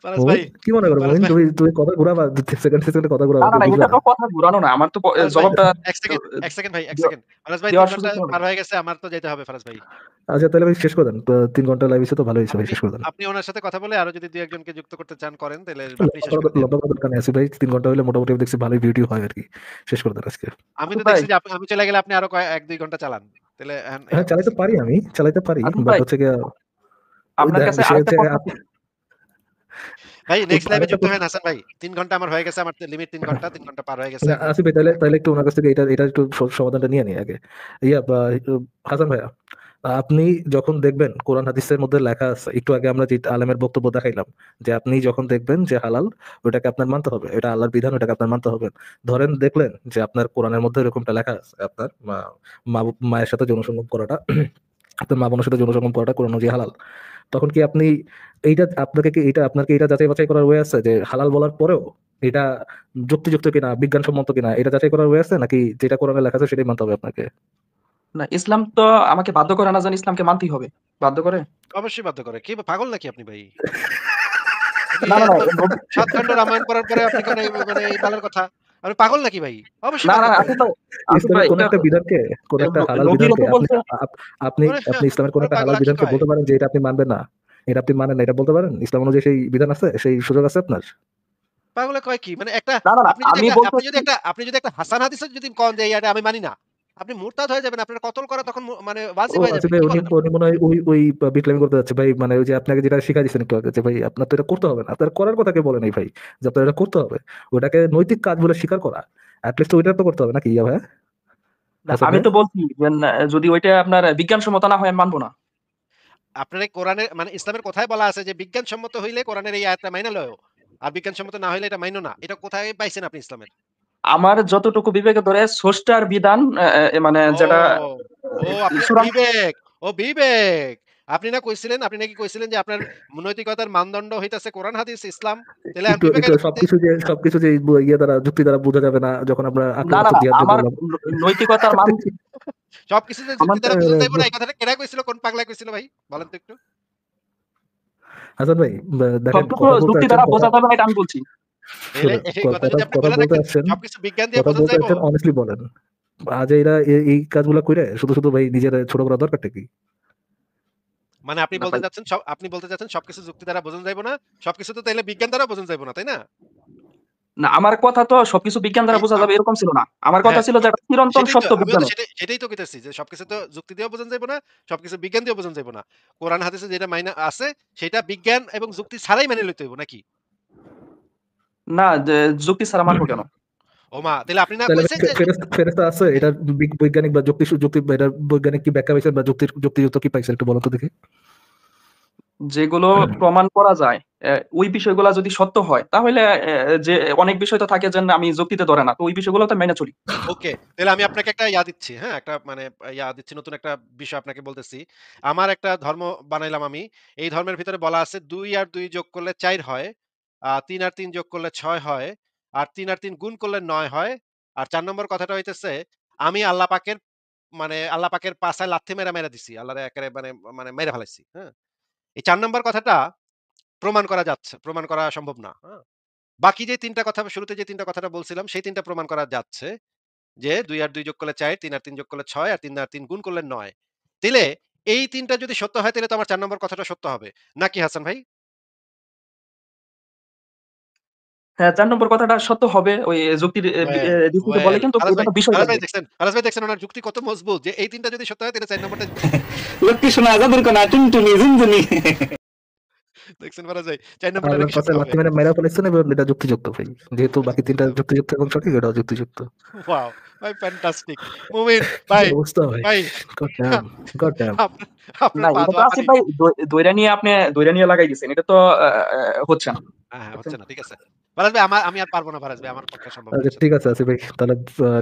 ফারাজ মোমেন ভাই, কি মনে করো ফারাজ মোমেন? ভাই, তুমি কথা ঘুরাবা, সেকেন্ডে কথা না, ঘুরাবা, না, কেউ না, বুঝবে এটা না। তো কথা ঘুরানো না। আমার তো ফারাজ ভাই, জবাবটা ১ সেকেন্ড, ১ সেকেন্ড ভাই, ১ দেওয়া সেকেন্ড। ফারাজ ভাই ৩ দেওয়ার ঘন্টা সুযোগ করে পার দাও। হয়ে গেছে। আমার তো যেতে হবে ফারাজ ভাই। আচ্ছা তাহলে ভাই শেষ করে দেন। 3 ঘন্টা লাইভ তো ভালো হয়েছে ভাই, আপনি শেষ করে দেন। আপনি ওনার সাথে কথা বলে আরো যদি ২ ১ জনকে যুক্ত করতে চান করেন তাহলে আপনি শেষ করে দিন। লম্বা করার দরকার নেই আসিফ ভাই, 3 ঘন্টা হলে মোটামুটি আমি দেখছি ভালোই ভিডিও হয় আর কি। শেষ করে দেন আজকে। আমি তো আসিফ ভাই, দেখছি যে আমি চলে গেলে আপনি আরো ১-২ ঘন্টা চালান। তাহলে হ্যাঁ চালাইতে পারি, আমি চালাইতে পারি, আসিফ বাট ভাই, হচ্ছে গিয়ে ওই আপনার কাছে বিষয় আরেকটা হচ্ছে কথা ছিল। ভাই নেক্সট লাইভে আরেকটা যুক্ত হবেন হাসান ভাই। ৩ ঘন্টা আমার হয়ে গেছে। আমার লিমিট ৩ ঘন্টা। ৩ ঘন্টা পার হয়ে গেছে এখন। আসিফ ভাই তাহলে একটু ওনার কাছ থেকে এটা একটু সমাধানটা নিয়ে নিই আগে। হাসান ভাইয়া, আপনি যখন দেখবেন কোরআন হাদিসের মধ্যে লেখা আছে, একটু আগে আমরা যে আলেমের বক্তব্য দেখাইলাম যে আপনি যখন দেখবেন যে হালাল, ওটাকে আপনার মানতে হবে, এটা আল্লাহর বিধান, ওটাকে আপনার মানতে হবে। ধরেন দেখলেন যে আপনার কোরআনের মধ্যে এরকমটা লেখা আছে, আপনার মায়ের সাথে যৌনসঙ্গম করাটা আপনার মা বোনের সাথে যৌনসঙ্গম করাটা কোরআন অনুযায়ী হালাল। তখন কি আপনি আপনার কি এটা যাচাই বাছাই করার ওয়ে আছে যে হালাল বলার পরেও এটা যুক্তিযুক্ত কিনা, বিজ্ঞানসম্মত কিনা, এটা যাচাই করার ওয়ে আছে, নাকি যেটা কোরআনে লেখা আছে সেটাই মানতে হবে আপনাকে? না, ইসলাম তো আমাকে বাধ্য করে না যে ইসলামকে মানতেই হবে। বাধ্য করে? অবশ্যই বাধ্য করে। কি পাগল নাকি আপনি ভাই? আপনি না, না, না, এত ৭ খন্ড রামায়ণ পড়ার পরে আপনি কোন মানে এই বালের কথা। আপনি পাগল নাকি ভাই? অবশ্যই না, বাধ্য না, করে। আসিফ ভাই, আসিফ ভাই, ইসলামের কোন এটা একটা বিধানকে, কোন একটা হালাল নবীরও বিধানকে তো আপনি বলছে। আপনি ওরে আপনি ইসলামের কোন ওরে একটা হালাল পাগলা কি বিধানকে কয়? বলতে পারেন যে এটা আপনি মানবেন না, এটা আপনি মানেন না, এটা বলতে পারেন? ইসলাম অনুযায়ী সেই বিধান আছে, সেই সুযোগ আছে আপনার? পাগলে কয় কি? মানে একটা না, না, না, আপনি যদি আমি একটা বলতেছি। আপনি যদি একটা হাসান হাদিসও যদি কন যে এটা আমি মানি না, আপনি মুরতাদ হয়ে যাবেন। আপনার কতল করা তখন মানে ও ওয়াজিব হয়ে যাবে। আচ্ছা ভাই, কি উনি বলেন আপনি? উনি মনে হয় ওই বিটলামি করতে যাচ্ছে ভাই। মানে ওই যে আপনাকে যেটা শিখা দিচ্ছেন একটু আগে, যে ভাই আপনার তো এটা করতে হবে না, আপনার করার কথা কে বলে নাই ভাই যে আপনার এটা করতে হবে? ওটাকে নৈতিক কাজ বলে স্বীকার করা, অ্যাটলিস্ট ওইটা তো করতে হবে নাকি ইয়া ভাই? না, হাসান আমি ভাই? তো বলছি যে যদি ওইটা আপনার বিজ্ঞানসম্মত না হয় আমি মানবো না। আপনার এই কোরআনের মানে ইসলামের কোথায় বলা আছে যে বিজ্ঞানসম্মত হইলে কোরআনের এই আয়াতটা মাইনা লও, আর বিজ্ঞানসম্মত না হইলে এটা মাইনো না? এটা কোথায় পাইছেন আপনি ইসলামের? আমার যতটুকু বিবেকে ধরে স্রষ্টার বিধান মানে ও, যেটা ও আপনি চূড়ান্ত। বিবেক, ও বিবেক। আপনি না কইছিলেন, আপনি নাকি কইছিলেন যে আপনার নৈতিকতার মানদণ্ড হইতাছে কোরআন, হাদিস, ইসলাম। তাহলে এখন একটু বিবেক একটু আইলো কোত্থেকে? সবকিছু যে ইয়ে দ্বারা যুক্তি দ্বারা বোঝা যাবে না, যখন আমরা না, না, আক্রমণাত্মক না, জিহাদ দিয়ে আমার বললাম। নৈতিকতার মান সবকিছু যে আমার যুক্তি দ্বারা বোঝা যাইব না, এই কথাটা কেডা কইছিল? কোন পাগলা কইছিল ভাই? বলেন তো একটু। হাসান ভাই, দেখেন সবটুকু কথা বলতে যুক্তি আসছেন, দ্বারা কথা বোঝা যাবে না এটা আমি বলছি। তাহলে শুনেন, এই কথা কথা যদি আপনি কথা বলে বলতে রাখতেন আসছেন, সবকিছু বিজ্ঞান দিয়ে বোঝানো যাইব? অনেস্টলি বলেন। আজ এরা এই কাজগুলো কইরে শুধু শুধু ভাই নিজের ছোট করা দরকারটা কি? মানে আপনি না বলতে ভাই, চাচ্ছেন আপনি বলতে চাচ্ছেন সবকিছু যুক্তি দ্বারা বোঝানো যাইব না, সবকিছু তো তাইলে বিজ্ঞান দ্বারা বোঝানো যাইব না, তাই না? না, আমার কথা তো সবকিছু বিজ্ঞান দ্বারা এই বোঝা আম যাবে এরকম ছিল না। আমার কথা হ্যাঁ, ছিল যে একটা চিরন্তন সেটাই তো সত্য আমিও তো বিজ্ঞানে। সেটাই তো কইতেছি যে সবকিছু তো যুক্তি দিয়েও বোঝানো যাইব না, সবকিছু বিজ্ঞান দিয়েও বোঝানো যাইব না। কোরআন হাদিসে যেটা মাইনা আছে সেটা বিজ্ঞান এবং যুক্তি ছাড়াই মেনে লইতে হইব নাকি? না, যে যুক্তি ছাড়া মানবো কেন? ওমা! তাইলে আপনি না তাহলে কইছেন যে ফেরেশতা আছে, এটা বৈজ্ঞানিক বা যুক্তি এটা বৈজ্ঞানিক কি ব্যাখ্যা পাইছেন বা যুক্তিযুক্ত কি পাইছেন একটু বলতো দেখি। যেগুলো প্রমাণ করা যায় ওই বিষয়গুলো যদি সত্য হয় তাহলে যে অনেক বিষয় তো থাকে যে না, আমি যুক্তিতে ধরে না, তো ওই বিষয়গুলো তো মেনে চলি। ওকে। তাহলে আমি আপনাকে একটা দিচ্ছি, হ্যাঁ? একটা মানে দিচ্ছি, নতুন একটা বিষয় আপনাকে বলতেছি। আমার একটা ধর্ম বানাইলাম আমি। এই ধর্মের ভিতরে বলা আছে ২ আর ২ যোগ করলে ৪ হয়। ৩ আর ৩ যোগ করলে ৬ হয়। আর ৩ আর ৩ গুণ করলে ৯ হয়। আর ৪ নম্বর কথাটা হইতেছে আমি আল্লাহ পাকের মানে আল্লাহ পাকের পাছায় লাথি মেরা দিছি। আল্লাহরে একেবারে মানে মানে মেরে ফেলাইছি। হ্যাঁ? এই ৪ নম্বর কথাটা প্রমাণ করা যাচ্ছে। প্রমাণ করা সম্ভব না। হ্যাঁ? বাকি যে ৩ টা কথা শুরুতে যে ৩ টা কথাটা বলছিলাম সেই ৩ টা প্রমাণ করা যাচ্ছে। যে ২ আর ২ যোগ করলে ৪, ৩ আর ৩ যোগ করলে ৬, আর ৩ আর ৩ গুণ করলে ৯। তাইলে এই ৩ টা যদি সত্য হয় তাইলে তো আমার ৪ নম্বর কথাটা সত্য হবে। নাকি হাসান ভাই? হ্যাঁ, ৪ নম্বর কথাটা সত্য হবে ওই যুক্তির ভিত্তিতে বলে, ওয়েল কিন্তু এটা তো বিষয় থাকবে। ফারাজ ভাই দেখছেন উনার যুক্তি কত মজবুত যে এই ৩ টা যদি সত্য হয় তাহলে ৪ নম্বরটা লক্ষ্মী সোনা যাদের কোনা টুনটুনি ঝুনঝুনি। দেখছেন ফারাজ ভাই ৪ নম্বরটা আল্লাহর নাকি পাশে সত্য হবে। লাথি মেরে ফেলেছেন এবং এটা যুক্তিযুক্ত ভাই। যেহেতু বাকি ৩ টা যুক্তিযুক্ত এবং সঠিক, এটাও যুক্তিযুক্ত। ওয়াও! ভাই ফ্যান্টাস্টিক। মুমিন ভাই, কি অবস্থা ভাই! ভাই গড ড্যাম, গড ড্যাম। আপনার আপনার না, পা এটা তো ধোয়া আসিফ পানি। ভাই দইরা নিয়ে আপনি দইরা নিয়ে লাগাই দিছেন। এটা তো হচ্ছে না। হ্যাঁ, হ্যাঁ, বুঝছেন? হচ্ছে না। ঠিক আছে। ফারাজ ভাই আমি আর পারব না ফারাজ ভাই। আমার পক্ষে সম্ভব না আচ্ছা এর সাথে। ঠিক আছে আসিফ ভাই। তাহলে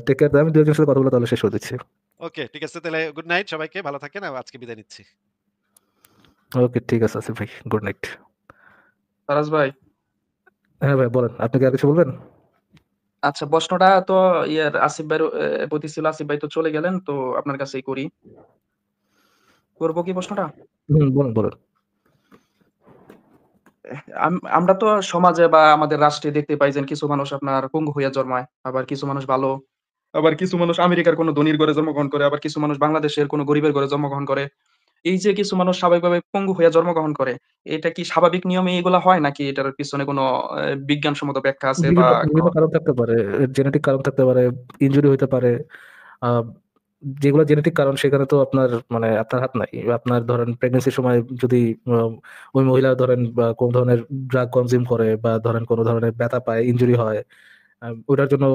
টেক কেয়ার। আমি ২ একজনের সাথে কথা বলে তাহলে শেষ করে দিচ্ছি। ওকে, ঠিক আছে। তাহলে গুড নাইট সবাইকে। ভালো থাকেন। আজকে বিদায় নিচ্ছি। ওকে ঠিক আছে আসিফ ভাই। Good night. ফারাজ ভাই, হ্যাঁ ভাই বলেন। আপনি কি আর কিছু বলবেন? আচ্ছা, প্রশ্নটা তো আসিফ ভাইয়ের প্রতি ছিল। আসিফ ভাই তো চলে গেলেন। তো আপনার কাছেই করি। করব কি প্রশ্নটা? বলেন, বলেন। আমরা তো সমাজে বা আমাদের রাষ্ট্রে দেখতে পাই যে কিছু মানুষ আপনার পঙ্গু হইয়া জন্মায়। আবার কিছু মানুষ ভালো। আবার কিছু মানুষ আমেরিকার কোনো ধনীর ঘরে জন্মগ্রহণ করে। আবার কিছু মানুষ বাংলাদেশের কোনো গরিবের ঘরে জন্মগ্রহণ করে। এই যে কিছু মানুষ স্বাভাবিকভাবে পঙ্গু হইয়া জন্মগ্রহণ করে, এটা কি স্বাভাবিক নিয়মে এগুলা হয় নাকি এটার পিছনে কোনো বিজ্ঞানসম্মত ব্যাখ্যা আছে বা বিভিন্ন কোনো? বিভিন্ন কারণ থাকতে পারে। জেনেটিক কারণ থাকতে পারে, ইনজুরি হইতে পারে। আ যেগুলো জেনেটিক কারণ সেখানে তো আপনার মানে আপনার হাত নাই। আপনার ধরেন প্রেগন্যান্সির সময় যদি আ ওই মহিলা ধরেন বা কোন ধরনের ড্রাগ কনজিউম করে বা ধরেন কোন ধরনের ব্যথা পায়, ইনজুরি হয়, ওটার জন্য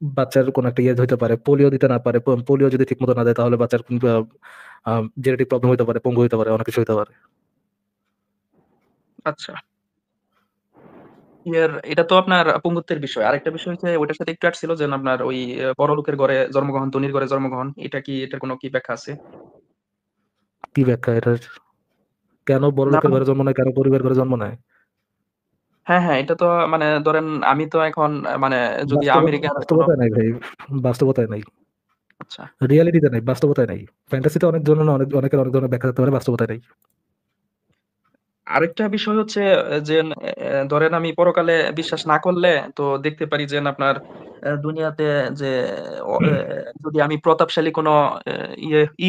বাচ্চার কোনো একটা ইয়ে হইতে পারে। পোলিও দিতে না পারে। পোলিও যদি ঠিকমতো না দেয় তাহলে বাচ্চার আ আ জেনেটিক প্রবলেম হইতে পারে, পঙ্গু হইতে পারে, অনেক কিছু হইতে পারে। আচ্ছা। এটা তো আপনার পঙ্গুত্বের বিষয়। আরেকটা বিষয় হচ্ছে ওটার সাথে একটু ছিল যে আপনার ওই বড়লোকের ঘরে জন্মগ্রহণ, ধনীর ঘরে জন্মগ্রহণ। এটা কি এটার কোনো কি ব্যাখ্যা আছে? কি ব্যাখ্যা এটার? কেন না বড়লোকের মানে ঘরে জন্ম নেয়, কেন গরিবের ঘরে জন্ম নেয়? হ্যাঁ, হ্যাঁ, এটা তো মানে ধরেন আমি তো এখন মানে যদি আমেরিকার কোনো বাস্তবতায় নাই ভাই। বাস্তবতায় নাই। আচ্ছা। রিয়ালিটিতে নাই, বাস্তবতায় নাই। ফ্যান্টাসিতে অনেক জনের অনেকের অনেক ধরনের ব্যাখ্যা থাকতে পারে, বাস্তবতায় নাই। আরেকটা বিষয় হচ্ছে যে ধরেন আমি পরকালে বিশ্বাস না করলে তো দেখতে পারি যে আপনার দুনিয়াতে যে যদি আমি প্রতাপশালী কোনো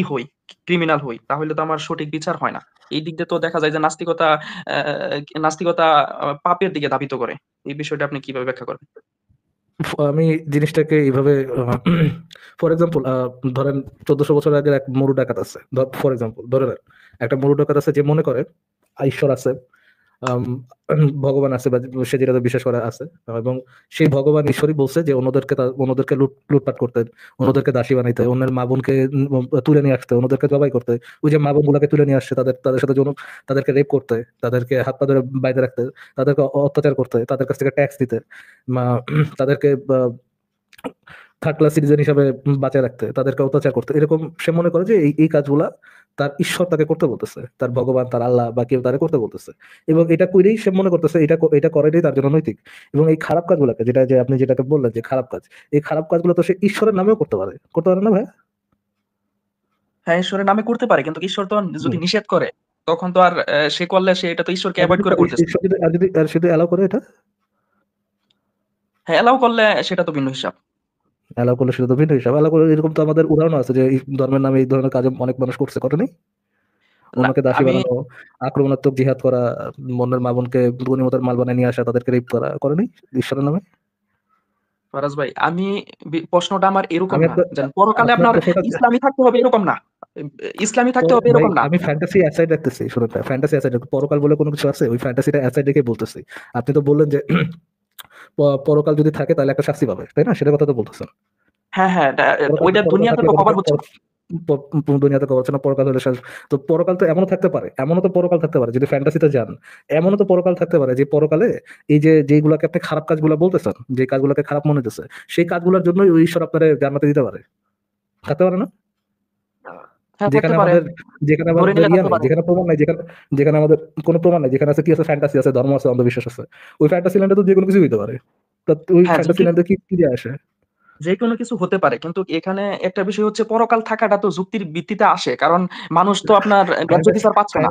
হই, ক্রিমিনাল হই, তাহলে তো আমার সঠিক বিচার হয় না। এই দিক দিয়ে তো দেখা যায় যে নাস্তিকতা পাপের দিকে ধাবিত করে। এই বিষয়টা আপনি কিভাবে ব্যাখ্যা করবেন? আমি জিনিসটাকে এইভাবে ফর এক্সাম্পল ধরেন ১৪০০ বছর আগের এক মরু ডাকাত আছে। ফর এক্সাম্পল ধরে নেন একটা মরু ডাকাত আছে যে মনে করে ঈশ্বর আছে, আম ভগবান আছে বা সে যেটাতে বিশ্বাস করা আছে, এবং সেই ভগবান ঈশ্বরই বলছে যে অন্যদেরকে লুটপাট করতে, অন্যদেরকে দাসী বানাইতে, অন্যের মা বোনকে তুলে নিয়ে আসতে, অন্যদেরকে জবাই করতে, ওই যে মা বোনগুলোকে তুলে নিয়ে আসছে তাদের সাথে তাদেরকে রেপ করতে, তাদেরকে হাত পা ধরে বাইরে রাখতে, তাদেরকে অত্যাচার করতে, তাদের কাছ থেকে ট্যাক্স দিতে, তাদেরকে থার্ড ক্লাস সিটিজেন হিসাবে বাঁচায় রাখতে, তাদেরকে অত্যাচার করতে, এরকম সে মনে করে যে এই কাজগুলা তার ঈশ্বর তাকে করতে বলতেছে, তার ভগবান, তার আল্লাহ বা কেউ তাকে করতে বলতেছে, এবং এটা করেই সে মনে করতেছে এটা করাটাই তার জন্য নৈতিক। এবং এই খারাপ কাজগুলোকে, আপনি যেটাকে বললেন যে খারাপ কাজ, এই খারাপ কাজগুলো তো সে ঈশ্বরের নামেও করতে পারে না ভাই? হ্যাঁ, ঈশ্বরের নামে করতে পারে, কিন্তু ঈশ্বর তো যদি নিষেধ করে তখন তো আর সে করলে সে এটা তো ঈশ্বরকে অ্যাভয়েড করে করতেছে। আর যদি অ্যালাউ করে, এটা হ্যাঁ, অ্যালাউ করলে সেটা তো ভিন্ন হিসাব। অ্যালাউ করলে সেটা তো ভিন্ন হিসাব। অ্যালাউ করলে এরকম তো আমাদের উদাহরণ আছে যে এই ধর্মের নামে এই ধরনের কাজ অনেক মানুষ করছে, করেনি? না, অন্যকে দাসী আমি বানানো, আক্রমণাত্মক জিহাদ করা, মনের মা বোনকে গনিমতের মাল বানিয়ে নিয়ে আসা, তাদেরকে রেপ করা, করেনি ঈশ্বরের নামে? ফারাজ ভাই, আমি প্রশ্নটা আমার এরকম আমি না যে পরকালে আপনার আপনার প্রশ্নটা, ইসলামী থাকতে হবে এরকম না, ইসলামী থাকতে হবে ভাই এরকম না। আমি ফ্যান্টাসি অ্যাসাইড রাখতেছি, শুনুন, ফ্যান্টাসি অ্যাসাইড, পরকাল বলে কোনো কিছু আছে? ওই ফ্যান্টাসিটা অ্যাসাইড রেখে বলতেছি। আপনি তো বললেন যে পরকাল যদি থাকে তাহলে একটা শাস্তি পাবে, তাই না? সেটা কথা তো বলতেছেন। হ্যাঁ হ্যাঁ, ওইটা পরকাল দুনিয়াতে থাকলে তো কোনো কভার হচ্ছে না। দুনিয়াতে করা হচ্ছে না, পরকাল হলে তো পরকাল তো এমনও থাকতে পারে, এমনও তো পরকাল থাকতে পারে, যদি ফ্যান্টাসিতে যান, এমনও তো পরকাল থাকতে পারে যে পরকালে এই যেগুলোকে আপনি খারাপ কাজগুলো বলতেছেন, যে কাজগুলোকে খারাপ মনে হতেছে, সেই কাজগুলোর জন্যই ওই ঈশ্বর আপনার জান্নাতে দিতে পারে, থাকতে পারে না? হ্যাঁ, যেখানে থাকতে পারে, ধরে আমাদের নিলে ইয়ে থাকতে নাই, পারে। যেখানে প্রমাণ নাই, যেখানে আমাদের কোনো প্রমাণ নাই, যেখানে আছে কি আছে, ফ্যান্টাসি আছে, ধর্ম আছে, অন্ধবিশ্বাস আছে, ওই ফ্যান্টাসি ল্যান্ডে তো যে কোনো কিছু হইতে পারে। তো ওই হ্যাঁ, ফ্যান্টাসি ল্যান্ডে কি দিয়ে আসে? যে কোনো কিছু হতে পারে, কিন্তু এখানে একটা বিষয় হচ্ছে পরকাল থাকাটা তো যুক্তির ভিত্তিতে আসে, কারণ মানুষ তো আপনার ন্যায্য বিচার পাচ্ছে না।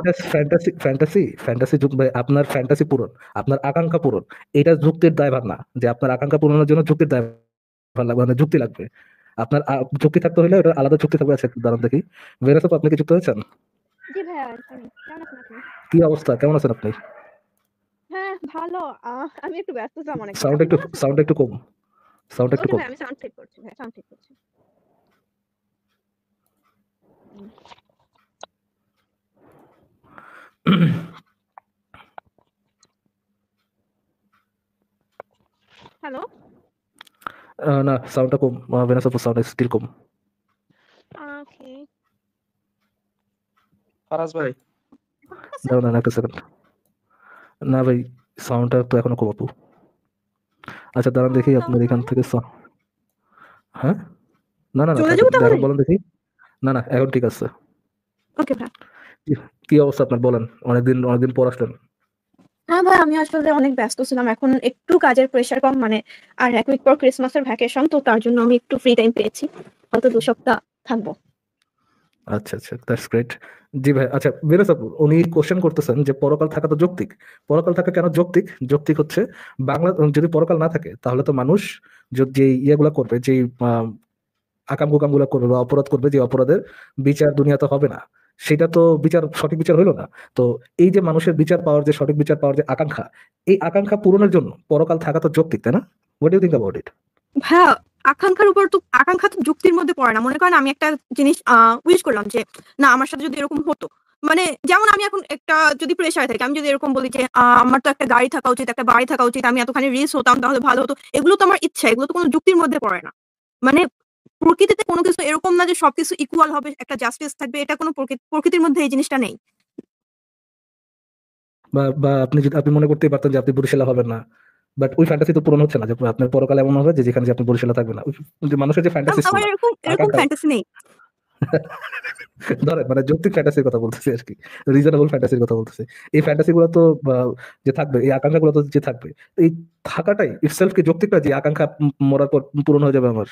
ফ্যান্টাসি যুগ ভাই, আপনার ফ্যান্টাসি পূরণ, আপনার আকাঙ্ক্ষা পূরণ, এটা যুক্তির দায়ভার না, যে আপনার আকাঙ্ক্ষা পূরণের জন্য যুক্তির দায়ভার লাগবে, মানে যুক্তি লাগবে। আপনার যুক্তি থাকতে হলে ওটা আলাদা যুক্তি থাকবে। আছে, দাঁড়ান দেখি, ভেরাস আপনি কি যুক্ত হয়েছেন? জি ভাইয়া, কেমন আছেন আপনি? কি অবস্থা, কেমন আছেন আপনি? হ্যাঁ, ভালো। আমি একটু ব্যস্ত ছিলাম অনেকদিন। সাউন্ড আপনি একটু ভালো আছেন? সাউন্ড একটু কম, সাউন্ড একটু ওকে কম। ভাই, আমি সাউন্ড ঠিক করছি ভাই, সাউন্ড ঠিক করছি। হ্যালো? না, সাউন্ডটা কম, ভেনাস আপু সাউন্ড স্টিল কম। ওকে। ফারাজ ভাই, দাঁড়ান একটা সেকেন্ড। না ভাই, সাউন্ডটা তো এখনো কম আপু। আচ্ছা দাঁড়ান দেখি আপনার এখান থেকে হ্যাঁ, না না না, চলে যাবো তাহলে? এখন বলেন দেখি। না না, এখন ঠিক আছে। ওকে ভাই। কি অবস্থা আপনার, বলেন, অনেকদিন পর আসলেন। হ্যাঁ ভাই, আমি আসলে অনেক ব্যস্ত ছিলাম, এখন একটু কাজের প্রেশার কম, মানে আর এক উইক পর ক্রিসমাসের ভ্যাকেশন, তো তার জন্য আমি একটু ফ্রি টাইম পেয়েছি, হয়তো 2 সপ্তাহ থাকবো। আচ্ছা আচ্ছা, দ্যাটস গ্রেট। জি ভাই, আচ্ছা ভেনাস আপু উনি কোশ্চেন করতেছেন যে পরকাল থাকা তো যৌক্তিক, পরকাল থাকা কেন যৌক্তিক? যৌক্তিক হচ্ছে যদি পরকাল না থাকে তাহলে তো মানুষ যে ইয়েগুলা করবে, যে আকাম কুকাম গুলা করবে বা অপরাধ করবে, যে অপরাধের বিচার দুনিয়াতে হবে না, সেটা তো সঠিক বিচার হইলো না। তো এই যে মানুষের বিচার পাওয়ার, যে সঠিক বিচার পাওয়ার যে আকাঙ্ক্ষা, এই আকাঙ্ক্ষা পূরণের জন্য পরকাল থাকা তো যৌক্তিক, তাই না? What do you think about it? ভাইয়া, আকাঙ্ক্ষা তো যুক্তির মধ্যে পড়ে না। মনে করেন আমি একটা জিনিস উইশ করলাম যে না, আমার সাথে যদি এরকম হতো, মানে যেমন আমি এখন একটা যদি প্রেশারে থাকি, আমি যদি এরকম বলি যে আমার তো একটা গাড়ি থাকা উচিত, একটা বাড়ি থাকা উচিত, আমি এতখানি রিচ হতাম তাহলে ভালো হতো, এগুলো তো আমার ইচ্ছা, এগুলো তো কোনো যুক্তির মধ্যে পড়ে না। মানে প্রকৃতিতে কোনো কিছু এরকম না যে সবকিছু ইকুয়াল হবে, একটা জাস্টিস থাকবে, এটা কোনো প্রকৃতির মধ্যে এই জিনিসটা নেই। বা আপনি মনে করতেই পারতেন যে আপনি বরিশালা হবেন না, বাট ওই ফ্যান্টাসি তো পূরণ হচ্ছে না, যে আপনার পরকালে এমন হবে যে যেখানে আপনি বরিশালা থাকবেন না। যে মানুষের যে ফ্যান্টাসিস আমার এরকম আকাঙ্ক্ষা, ফ্যান্টাসি নেই। ধরেন মানে যৌক্তিক ফ্যান্টাসির কথা বলতেছি আর কি, রিজনেবল ফ্যান্টাসির কথা বলতেছি। এই ফ্যান্টাসি গুলো তো যে থাকবে, এই আকাঙ্ক্ষা গুলো তো যে থাকবে, এই থাকাটাই ইটসেলফ কি যৌক্তিক না, যে আকাঙ্ক্ষা মরার পর পূরণ হয়ে যাবে আমার?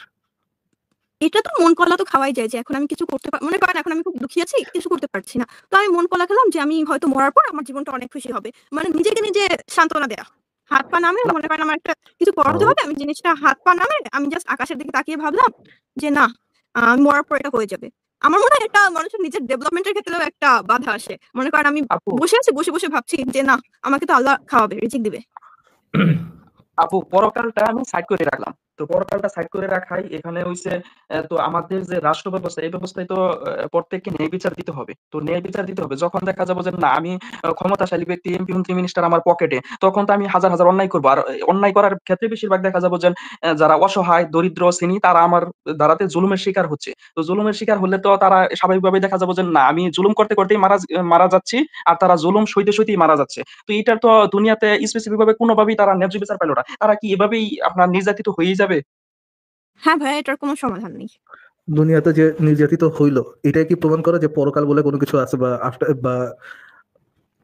এটা তো মন কলা তো খাওয়াই যায়, যে এখন আমি কিছু করতে মনে করেন এখন আমি খুব দুঃখী আছি, কিছু করতে পারছি না, তো আমি মন কলা খেলাম যে আমি হয়তো মরার পর আমার জীবনটা অনেক খুশি হবে, মানে নিজেকে নিজে সান্ত্বনা দেয়া। হাত পা নামে, মনে করেন আমার একটা কিছু করাতে হবে, আমি জিনিসটা হাত পা নামে আমি জাস্ট আকাশের দিকে তাকিয়ে ভাবলাম যে না, আমি মরার পর এটা হয়ে যাবে। আমার মনে হয় এটা মানুষের নিজের ডেভেলপমেন্টের ক্ষেত্রেও একটা বাধা আসে। মনে করেন আমি আপু বসে আছি, বসে বসে ভাবছি যে না, আমাকে তো আল্লাহ খাওয়াবে, রিজিক দিবে। আপু পরকালটা আমি সাইড করে রাখলাম, তো পরকালটা সাইড করে রাখাই এখানে হইছে তো আমাদের যে রাষ্ট্র ব্যবস্থা এই ব্যবস্থায় তো প্রত্যেককে ন্যায় বিচার দিতে হবে। তো ন্যায় বিচার দিতে হবে। যখন দেখা যাবে যে না আমি ক্ষমতাশালী ব্যক্তি এমপি মন্ত্রী মিনিস্টার আমার পকেটে, তখন তো আমি হাজার হাজার অন্যায় করবো। আর অন্যায় করার ক্ষেত্রে বেশিরভাগ দেখা যাবে যে যারা অসহায় দরিদ্র শ্রেণী তারা আমার দ্বারাতে জুলুমের শিকার হচ্ছে। তো জুলুমের শিকার হলে তো তারা স্বাভাবিকভাবে দেখা যাবে যে না আমি জুলুম করতে করতেই মারা যাচ্ছি, আর তারা জুলুম সইতে সইতেই মারা যাচ্ছে। তো এটার তো দুনিয়াতে স্পেসিফিক ভাবে কোনোভাবেই তারা ন্যায্য বিচার পেল না। তারা কি এভাবেই আপনার নির্যাতিত হয়েই যাবে? হ্যাঁ ভাইয়া, এটার কোনো সমাধান নেই। দুনিয়াতে যে নির্যাতিত হইলো এটাই কি প্রমাণ করে যে পরকাল বলে কোনো কিছু আছে, বা আফটার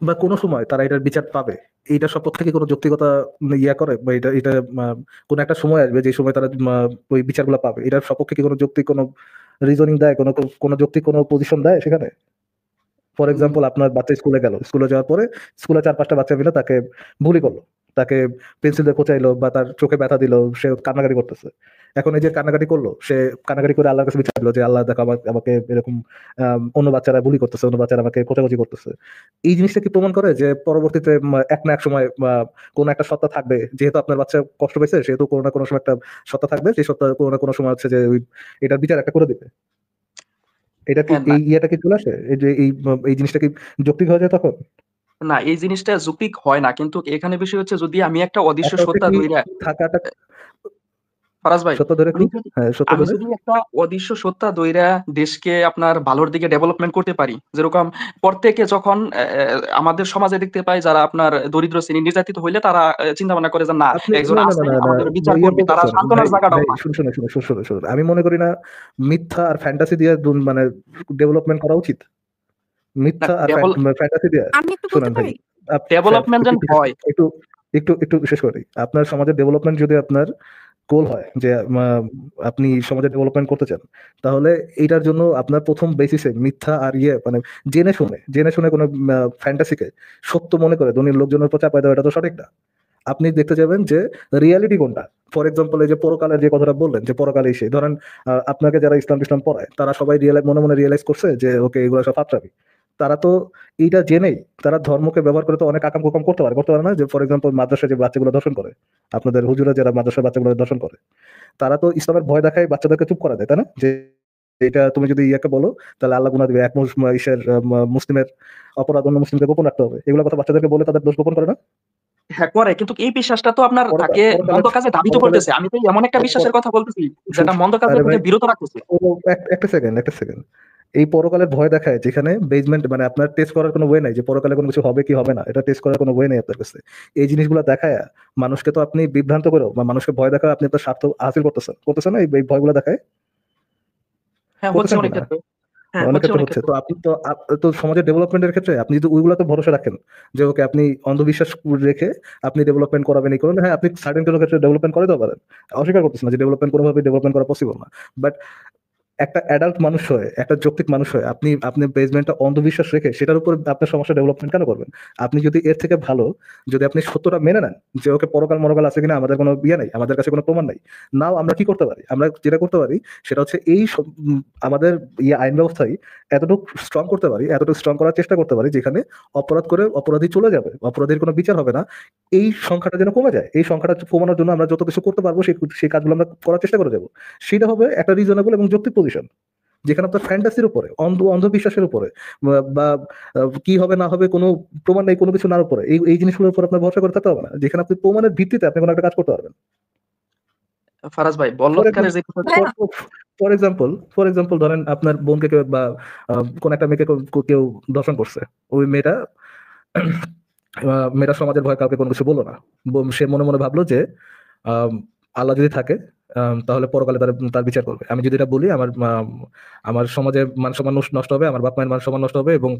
বা কোনো সময় তারা এটার বিচার পাবে? এইটা সপক্ষে কি কোনো যৌক্তিকতা ইয়া করে, বা এটা এটা কোনো একটা সময় আসবে যে সময় তারা ওই বিচারগুলো পাবে? এটার সপক্ষে কি কোনো যৌক্তিক কোনো রিজনিং দেয়, কোনো যৌক্তিক কোনো পজিশন দেয় সেখানে? ফর এক্সাম্পল, আপনার বাচ্চা স্কুলে গেল, স্কুলে যাওয়ার পরে স্কুলে 4-5টা বাচ্চা মিলে তাকে বুলি করলো, তাকে পেন্সিল দিয়ে খোঁচাইলো বা তার চোখে ব্যথা দিল, সে কান্নাকাটি করতেছে। এখন এই যে কান্নাকাটি করলো, সে কান্নাকাটি করে আল্লাহর কাছে বিচার দিল যে আল্লাহ দেখো আমাকে এরকম অন্য বাচ্চারা বুলি করতেছে, অন্য বাচ্চারা আমাকে খোঁচাখুচি করতেছে। এই জিনিসটা কি প্রমাণ করে যে পরবর্তীতে এক না এক সময় কোনো একটা সত্তা থাকবে, যেহেতু আপনার বাচ্চা কষ্ট পেয়েছে সেহেতু কোনো না কোনো সময় একটা সত্তা থাকবে, সেই সত্তা কোনো না কোনো সময় হচ্ছে যে এটার বিচার একটা করে দিবে? এটা কি এই ইয়েটা কি চলে আসে, এই যে এই জিনিসটা কি যৌক্তিক হয়ে যায় তখন? না, এই জিনিসটা যৌক্তিক হয় না। কিন্তু এখানে বিষয় হচ্ছে যদি আমি একটা অদৃশ্য সত্তা ধইরা থাকাটা ফারাজ ভাই, সত্তা ধরে কি? হ্যাঁ, সত্তা আমি ধরে যদি একটা অদৃশ্য সত্তা ধইরা দেশকে আপনার ভালোর দিকে ডেভেলপমেন্ট করতে পারি, যেরকম প্রত্যেকে যখন আমাদের সমাজে দেখতে পাই যারা আপনার দরিদ্র শ্রেণী নির্যাতিত হইলে তারা চিন্তা ভাবনা করে যে না আপনি একজন না না আছে না না আমাদের বিচার ইয়ে করবে, তারা বলতেছেন সান্ত্বনার ভাই, জায়গাটাও ভাই পায়। শুনুন, আমি মনে করি না মিথ্যা আর ফ্যান্টাসি দিয়ে মানে ডেভেলপমেন্ট করা উচিত। না মিথ্যা আর ফ্যান্টাসি দিয়ে, আমি একটু বলতে শুনেন ভাই, পারি? ডেভেলপমেন্ট যেন হয়। একটু একটু একটু শেষ করি। আপনার সমাজের ডেভেলপমেন্ট যদি আপনার গোল হয় যে আপনি সমাজে ডেভেলপমেন্ট করতে চান, তাহলে এইটার জন্য আপনার প্রথম বেসিসে মিথ্যা আর মানে জেনে শুনে কোনো ফ্যান্টাসিকে সত্য মনে করে ধনীর লোকজনের উপর চাপায় দেওয়া, এটা তো সঠিক না। আপনি দেখতে যাবেন যে রিয়ালিটি কোনটা। ফর এক্সাম্পল, এই যে পরকালের যে কথাটা বললেন যে পরকালে এসে ধরেন আপনাকে যারা ইসলাম পড়ায় তারা সবাই মনে মনে রিয়েলাইজ করছে যে ওকে এগুলো সব ফাত্রামি। তারা তো এইটা জেনেই তারা ধর্মকে ব্যবহার করে তো অনেক আকাম কুকাম করতে পারে না? যে ফর এক্সাম্পল মাদ্রাসায় যে বাচ্চাগুলো দর্শন করে, আপনাদের হুজুরা যারা মাদ্রাসার বাচ্চাগুলো দর্শন করে, তারা তো ইসলামের ভয় দেখায় বাচ্চাদেরকে চুপ করা দেয়, তাই না? যে এটা তুমি যদি ইয়াকে বলো তাহলে আল্লাহ গুনাহ দিবে, এক মুসলিমের অপরাধ অন্য মুসলিমকে গোপন রাখতে হবে, এগুলো কথা বাচ্চাদেরকে বলে তাদের দোষ গোপন করে না? হ্যাঁ করে, কিন্তু এই বিশ্বাসটা তো আপনার তাকে মন্দ কাজে ধাবিত করতেছে। আমি তো এমন একটা বিশ্বাসের কথা বলতেছি যেটা মন্দ কাজে থেকে বিরত রাখতেছে। একটা সেকেন্ড, এই পরকালের ভয় দেখায় যেখানে বেজমেন্ট মানে আপনার টেস্ট করার কোনো ওয়ে নাই যে পরকালে কোনো কিছু হবে কি হবে না, এটা টেস্ট করার কোনো ওয়ে নেই আপনার কাছে। এই জিনিসগুলো দেখায় মানুষকে তো আপনি বিভ্রান্ত করেও বা মানুষকে ভয় দেখায় আপনি আপনার স্বার্থ হাসিল করতেছেন না? এই ভয়গুলো দেখায় হ্যাঁ হচ্ছে অনেক ক্ষেত্রে। অনেক ক্ষেত্রে হচ্ছে। তো আপনি তো সমাজের ডেভেলপমেন্টের ক্ষেত্রে আপনি যদি ওইগুলোতে ভরসা রাখেন যে ওকে আপনি অন্ধবিশ্বাস রেখে আপনি ডেভেলপমেন্ট করাবেন, এই করুন, হ্যাঁ আপনি সার্টেন কোনো ক্ষেত্রে ডেভেলপমেন্ট করে দিতে পারেন, অস্বীকার করতেছেন না যে কোনোভাবে ডেভেলপমেন্ট করা পসিবল না। বাট একটা অ্যাডাল্ট মানুষ হয়ে, একটা যৌক্তিক মানুষ হয়ে আপনি বেসমেন্টটা অন্ধবিশ্বাস রেখে সেটার উপর আপনার সমস্যা ডেভেলপমেন্ট কেন করবেন? আপনি যদি এর থেকে ভালো যদি আপনি সত্যটা মেনে নেন যে ওকে পরকাল মরকাল আছে কিনা আমাদের কোনো ইয়ে নাই, আমাদের কাছে কোনো প্রমাণ নাই, নাও আমরা কি করতে পারি? আমরা যেটা করতে পারি সেটা হচ্ছে এই আমাদের আইন ব্যবস্থায় এতটুকু স্ট্রং করতে পারি, এতটুকু স্ট্রং করার চেষ্টা করতে পারি যেখানে অপরাধ করে অপরাধী চলে যাবে, অপরাধীর কোনো বিচার হবে না, এই সংখ্যাটা যেন কমে যায়। এই সংখ্যাটা কমানোর জন্য আমরা যত কিছু করতে পারবো সেই কাজগুলো আমরা করার চেষ্টা করে যাবো। সেটা হবে একটা রিজনেবল এবং যৌক্তিক পজিশন, যেখানে আপনার ফ্যান্টাসির উপরে, অন্ধবিশ্বাসের উপরে বা কি হবে না হবে কোনো প্রমাণ নেই, কোনো কিছু না উপরে এই জিনিসগুলোর উপর আপনার ভরসা করে থাকতে হবে না, যেখানে আপনি প্রমাণের ভিত্তিতে আপনি কোনো একটা কাজ করতে পারবেন। ফারাজ ভাই বলৎকারের যে ফর এক্সাম্পল ধরেন আপনার বোনকে কেউ বা কোন একটা মেয়েকে কেউ দর্শন করছে, ওই মেয়েটা সমাজের ভয় কাউকে কোনো কিছু বললো না, সে মনে মনে ভাবলো যে আল্লাহ যদি থাকে তাহলে পরকালে তার বিচার করবে। আমি যদি এটা বলি আমার সমাজে মান সম্মান নষ্ট হবে, আমার বাপ মায়ের মান সম্মান নষ্ট হবে এবং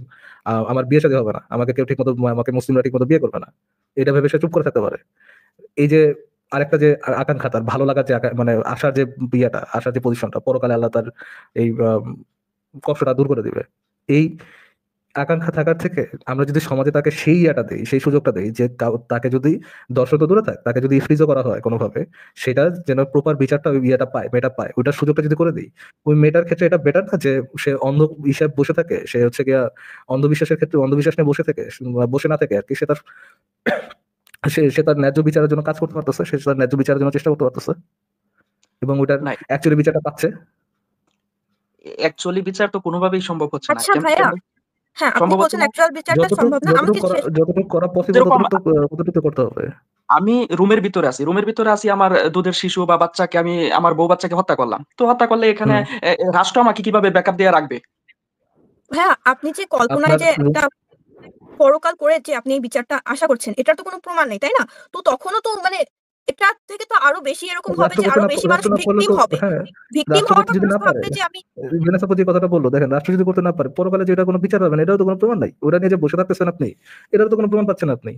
আমার বিয়ে শাদী হবে না, আমাকে মুসলিমরা ঠিক মতো বিয়ে করবে না, এটা ভেবে সে চুপ করে থাকতে পারে। এই যে আরেকটা যে আকাঙ্ক্ষা, তার ভালো লাগার যে মানে আশার যে আশার যে পজিশনটা, পরকালে আল্লাহ তার এই কষ্টটা দূর করে দিবে, এই আকাঙ্ক্ষা থাকার থেকে আমরা যদি সমাজে তাকে সেই দেই, সেই সুযোগটা দেই যে তাকে যদি দর্শক দূরে থাকে, তাকে যদি ফ্রিজও করা হয় কোনোভাবে, সেটা যেন প্রপার বিচারটা মেয়েটা পায়, ওইটার সুযোগটা যদি করে দিই, ওই মেয়েটার ক্ষেত্রে এটা বেটার না যে সে অন্ধ হিসাব বসে থাকে, সে হচ্ছে গিয়া অন্ধবিশ্বাসের ক্ষেত্রে অন্ধবিশ্বাস নিয়ে বসে না থাকে আর কি, সে তার ন্যায্য বিচারের জন্য কাজ করতে পারতেছে, সে তার ন্যায্য বিচারের জন্য চেষ্টা করতে পারতেছে। এবং ওটার নাই। অ্যাকচুয়ালি বিচারটা পাচ্ছে? অ্যাকচুয়ালি বিচার তো কোনোভাবেই সম্ভব হচ্ছে না। আচ্ছা ভাইয়া, হ্যাঁ, আপনি সম্ভব হচ্ছে বলছেন না। অ্যাকচুয়াল বিচারটা সম্ভব না। আমাকে শেষ যতটুকু করা পসিবল যেরকম ততটুকু তো করতে হবে। আমি রুমের ভিতরে আছি। রুমের ভিতরে আছি, আমার দুধের শিশু বা বাচ্চাকে আমার বউ বাচ্চাকে হত্যা করলাম। তো হত্যা করলে এখানে হুম। রাষ্ট্র আমাকে কিভাবে ব্যাকআপ দিয়ে রাখবে? ভাইয়া, আপনি যে কল্পনায় আপনার যে একটা পরকাল করে যে আপনি এই বিচারটা আশা করছেন, এটার তো কোনো প্রমাণ নেই, তাই না? তো তখনও তো মানে এটার থেকে তো আরো বেশি এরকম হবে রাষ্ট্র যে করতে আরো না বেশি মানুষ রাষ্ট্র না পারলে ভিকটিম তো হবে। হ্যাঁ, ভিকটিম হওয়ার রাষ্ট্রপতি পর যদি মানুষ না পারে, ভাববে যে আমি বিনাসাপতি কথাটা বললো, দেখেন রাষ্ট্র যদি করতে না পারে পরকালে যে এটা কোনো বিচার হবে না, এটাও তো কোনো প্রমাণ নাই। ওটা নিয়ে যে বসে থাকতেছেন আপনি, এটার তো কোনো প্রমাণ পাচ্ছেন আপনি।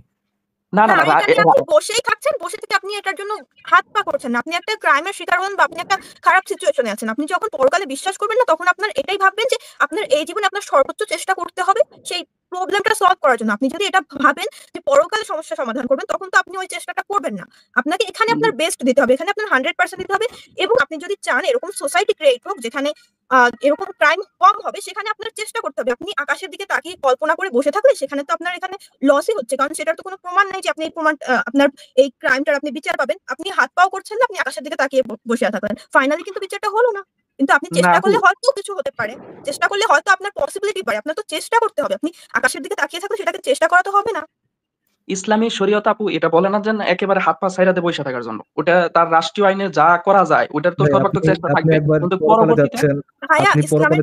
না, না, না, না, এটা নিয়ে আপনি বসেই থাকছেন, বসে থেকে আপনি এটার জন্য হাত পা করছেন না। আপনি একটা ক্রাইমের শিকার হন বা আপনি একটা খারাপ সিচুয়েশনে আছেন। আপনি যখন পরকালে বিশ্বাস করবেন না, তখন আপনার এটাই ভাববেন যে আপনার এই জীবনে আপনার সর্বোচ্চ চেষ্টা করতে হবে সেই প্রবলেমটা সলভ করার জন্য। আপনি যদি এটা ভাবেন যে পরকালে সমস্যা সমাধান করবেন, তখন তো আপনি ওই চেষ্টাটা করবেন না। আপনাকে এখানে আপনার বেস্ট দিতে হবে, এখানে আপনার 100% দিতে হবে। এবং আপনি যদি চান এরকম সোসাইটি ক্রিয়েট হোক যেখানে এরকম ক্রাইম কম হবে, সেখানে আপনার চেষ্টা করতে হবে। আপনি আকাশের দিকে তাকিয়ে কল্পনা করে বসে থাকলে সেখানে তো আপনার এখানে লসই হচ্ছে, কারণ সেটার তো কোনো প্রমাণ নাই যে আপনি এই প্রমাণ আপনার এই ক্রাইমটার আপনি বিচার পাবেন। আপনি হাত পাও করছেন না, আপনি আকাশের দিকে তাকিয়ে বসে থাকলেন। ফাইনালি কিন্তু বিচারটা হলো না। কিন্তু আপনি না চেষ্টা আপু, করলে হয়তো কিছু হতে পারে। চেষ্টা করলে হয়তো আপনার পসিবিলিটি বাড়ে। আপনার তো চেষ্টা করতে হবে। আপনি আকাশের দিকে তাকিয়ে থাকলে সেটাকে চেষ্টা করা তো হবে না। ইসলামী শরীয়ত আপু এটা বলে না যে একেবারে হাত পা ছাইড়া দিয়ে বইসা থাকার জন্য। ওটা তার রাষ্ট্রীয় আইনে যা করা যায় ওটার তো ভাই সর্বাত্মক চেষ্টা আপনি থাকবে। একবার কিন্তু পরকালে পরবর্তীতে যাচ্ছেন, ভাইয়া, আপনি ইসলামের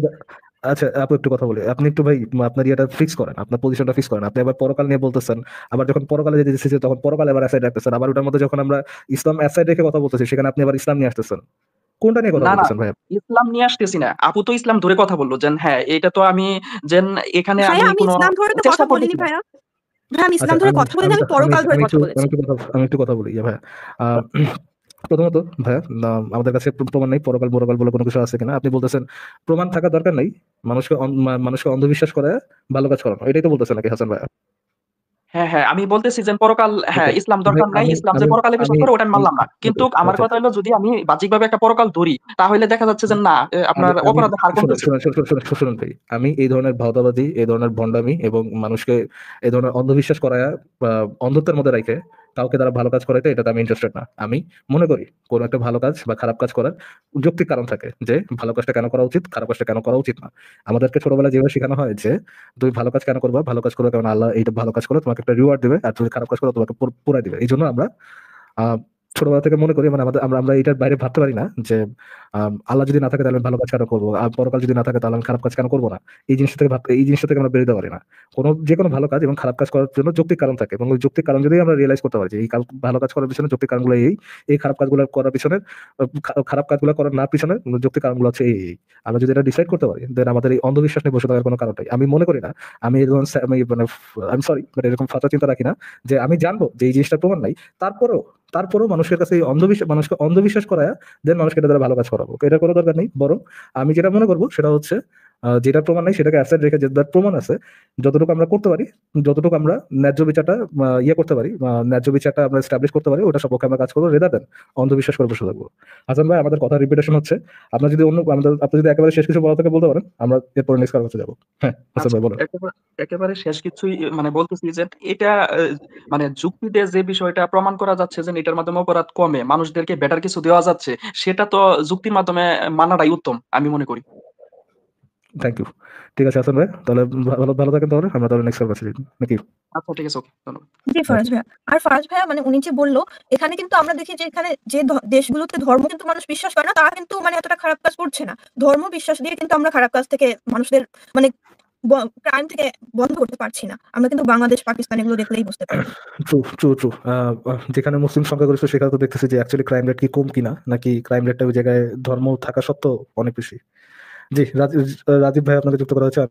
আচ্ছা আপু একটু কথা বলি, আপনি একটু ভাই আপনার ইয়েটা ফিক্স করেন, আপনার পজিশনটা ফিক্স করেন। আপনি আবার পরকাল নিয়ে বলতেছেন, আবার যখন পরকালে যেতে দিচ্ছি তখন পরকালে আবার অ্যাসাইড রাখতেছেন, আবার ওটার মধ্যে যখন আমরা ইসলাম অ্যাসাইড রেখে কথা বলতেছি সেখানে আপনি আবার ইসলাম নিয়ে আসতেছেন। কোনটা নিয়ে কথা না, না, বলতেছেন ভাই? ইসলাম নিয়ে আসতেছি না। আপু তো ইসলাম ধরে কথা বলল যে হ্যাঁ, এটা তো আমি এখানে আমি ভাইয়া, আমি কোনো ইসলাম ধরে তো চেষ্টা কথা বলিনি করতেছি না। ভাইয়া। ভাইয়া, আমি আচ্ছা ইসলাম ধরে আমি কথা বলিনি, আমি আমি পরকাল ধরে কথা বলেছি। আমি একটু কথা বলি ভাইয়া। আহ, প্রথমত ভাইয়া, আমাদের কাছে প্রমাণ নেই পরকাল মরকাল বলে কোনো কিছু আছে কিনা। আপনি বলতেছেন প্রমাণ থাকা দরকার নাই, মানুষকে অন্ধবিশ্বাস করে ভালো কাজ করানো, এটাই তো বলতেছেন নাকি হাসান ভাইয়া? হ্যাঁ, হ্যাঁ, আমি বলতেছি যে পরকাল, হ্যাঁ, ওকে ইসলাম ভাই, দরকার নাই। আমি ইসলাম যে আমি পরকালে বিশ্বাস আমি করে ওটা আমি মানলাম না। কিন্তু ওকে আমার আচ্ছা, কথা হলো যদি আমি বাহ্যিকভাবে একটা পরকাল ধরি তাহলে দেখা যাচ্ছে যে না, আমি আপনার আমি অপরাধের হার শুনুন কমতেছে। শুনুন শুনুন শুনুন শুনুন ভাই, আমি এই ধরনের ভাওতাবাদী, এই ধরনের ভণ্ডামি এবং মানুষকে এই ধরনের অন্ধবিশ্বাস করায় বা অন্ধত্বের মধ্যে রাখে কাউকে তারা ভালো কাজ করাইতে, এটাতে আমি ইন্টারেস্টেড না। আমি মনে করি কোন একটা ভালো কাজ বা খারাপ কাজ করার যৌক্তিক কারণ থাকে, যে ভালো কাজটা কেন করা উচিত, খারাপ কাজটা কেন করা উচিত না। আমাদেরকে ছোটবেলায় যেভাবে শেখানো হয় যে তুমি ভালো কাজ কেন করবা, ভালো কাজ করবে কারণ আল্লাহ এইটা ভালো কাজ করলে তোমাকে একটা রিওয়ার্ড দেবে, আর তুমি খারাপ কাজ করলে তোমাকে পুরাই দিবে। এই জন্য আমরা আহ ছোটবেলা থেকে মনে করি, মানে আমাদের আমরা আমরা এটার বাইরে ভাবতে পারি না যে আল্লাহ যদি না থাকে তাহলে আমি ভালো কাজ কেন করবো, আর পরকাল যদি না থাকে তাহলে আমি খারাপ কাজ কেন করবো না। এই জিনিসটা থেকে আমরা বেরোতে পারি না। যে কোনো ভালো কাজ এবং খারাপ কাজ করার জন্য যৌক্তিক কারণ থাকে, এবং ওই যৌক্তিক কারণ যদি আমরা রিয়েলাইজ করতে পারি যে এই ভালো কাজ করার পিছনে যৌক্তিক কারণগুলো এই খারাপ কাজগুলো করার পিছনে খারাপ কাজগুলো করার না পিছনে যৌক্তিক কারণগুলো হচ্ছে এই আমরা যদি এটা ডিসাইড করতে পারি, দেন আমাদের এই অন্ধবিশ্বাস নিয়ে বসে থাকার কোনো কারণ নেই। আমি মনে করি না, আমি আমি সরি বাট এরকম ফাঁচা চিন্তা রাখি না যে আমি জানবো যে এই জিনিসটা প্রমাণ নাই, তারপরেও মানুষের কাছে এই মানুষকে অন্ধবিশ্বাস করায় দেন মানুষকে এটা দ্বারা ভালো কাজ করাবো, এটা কোনো দরকার নেই। বরং আমি যেটা মনে করবো সেটা হচ্ছে যেটা প্রমাণ নাই সেটাকে অ্যাসাইড রেখে যে প্রমাণ আছে যতটুকু আমরা করতে পারি, যতটুকু আমরা ন্যায্য বিচারটা করতে পারি, ন্যায্য বিচারটা আমরা এস্টাবলিশ করতে পারি, ওটা সপক্ষে আমরা কাজ করবো, রেদার দেন অন্ধবিশ্বাস করে বসে থাকবো। হাসান ভাই, আমাদের কথা রিপিটেশন হচ্ছে, আপনার যদি আপনি যদি একেবারে শেষ কিছু বলা থেকে বলতে পারেন, আমরা এরপর নেক্সট কারো কাছে যাবো। হ্যাঁ হাসান ভাই বলেন। একেবারে শেষ কিছুই বলতেছি যে এটা যুক্তিতে যে বিষয়টা প্রমাণ করা যাচ্ছে যে এটার মাধ্যমে অপরাধ কমে, মানুষদেরকে বেটার কিছু দেওয়া যাচ্ছে, সেটা তো যুক্তির মাধ্যমে মানাটাই উত্তম আমি মনে করি। Thank you. ঠিক আছে হাসান ভাই, তাহলে ভালো ভালো থাকেন, তাহলে আমরা তাহলে নেক্সট কাছে যাই নাকি? আচ্ছা ঠিক আছে, ওকে, ধন্যবাদ। জি ফারাজ ভাইয়া। আর ফারাজ ভাইয়া, মানে উনি যে বলল, এখানে কিন্তু আমরা দেখি যে এখানে যে দেশগুলোতে ধর্ম কিন্তু মানুষ বিশ্বাস করে না, তারা কিন্তু মানে এতটা খারাপ কাজ করছে না। ধর্ম বিশ্বাস দিয়ে কিন্তু আমরা খারাপ কাজ থেকে মানুষদের মানে ক্রাইম থেকে বন্ধ করতে পারছি না। আমরা কিন্তু বাংলাদেশ, পাকিস্তান এগুলো দেখলেই বুঝতে পারি। True true true. যেখানে মুসলিম সংখ্যাগরিষ্ঠ সেখানে তো দেখতেছি যে অ্যাকচুয়ালি ক্রাইম রেট কি কম কিনা, নাকি ক্রাইম রেটটা ওই জায়গায় ধর্ম থাকা সত্ত্বেও অনেক বেশি। জি রাজীব ভাই, আপনাকে যুক্ত করা হয়েছে।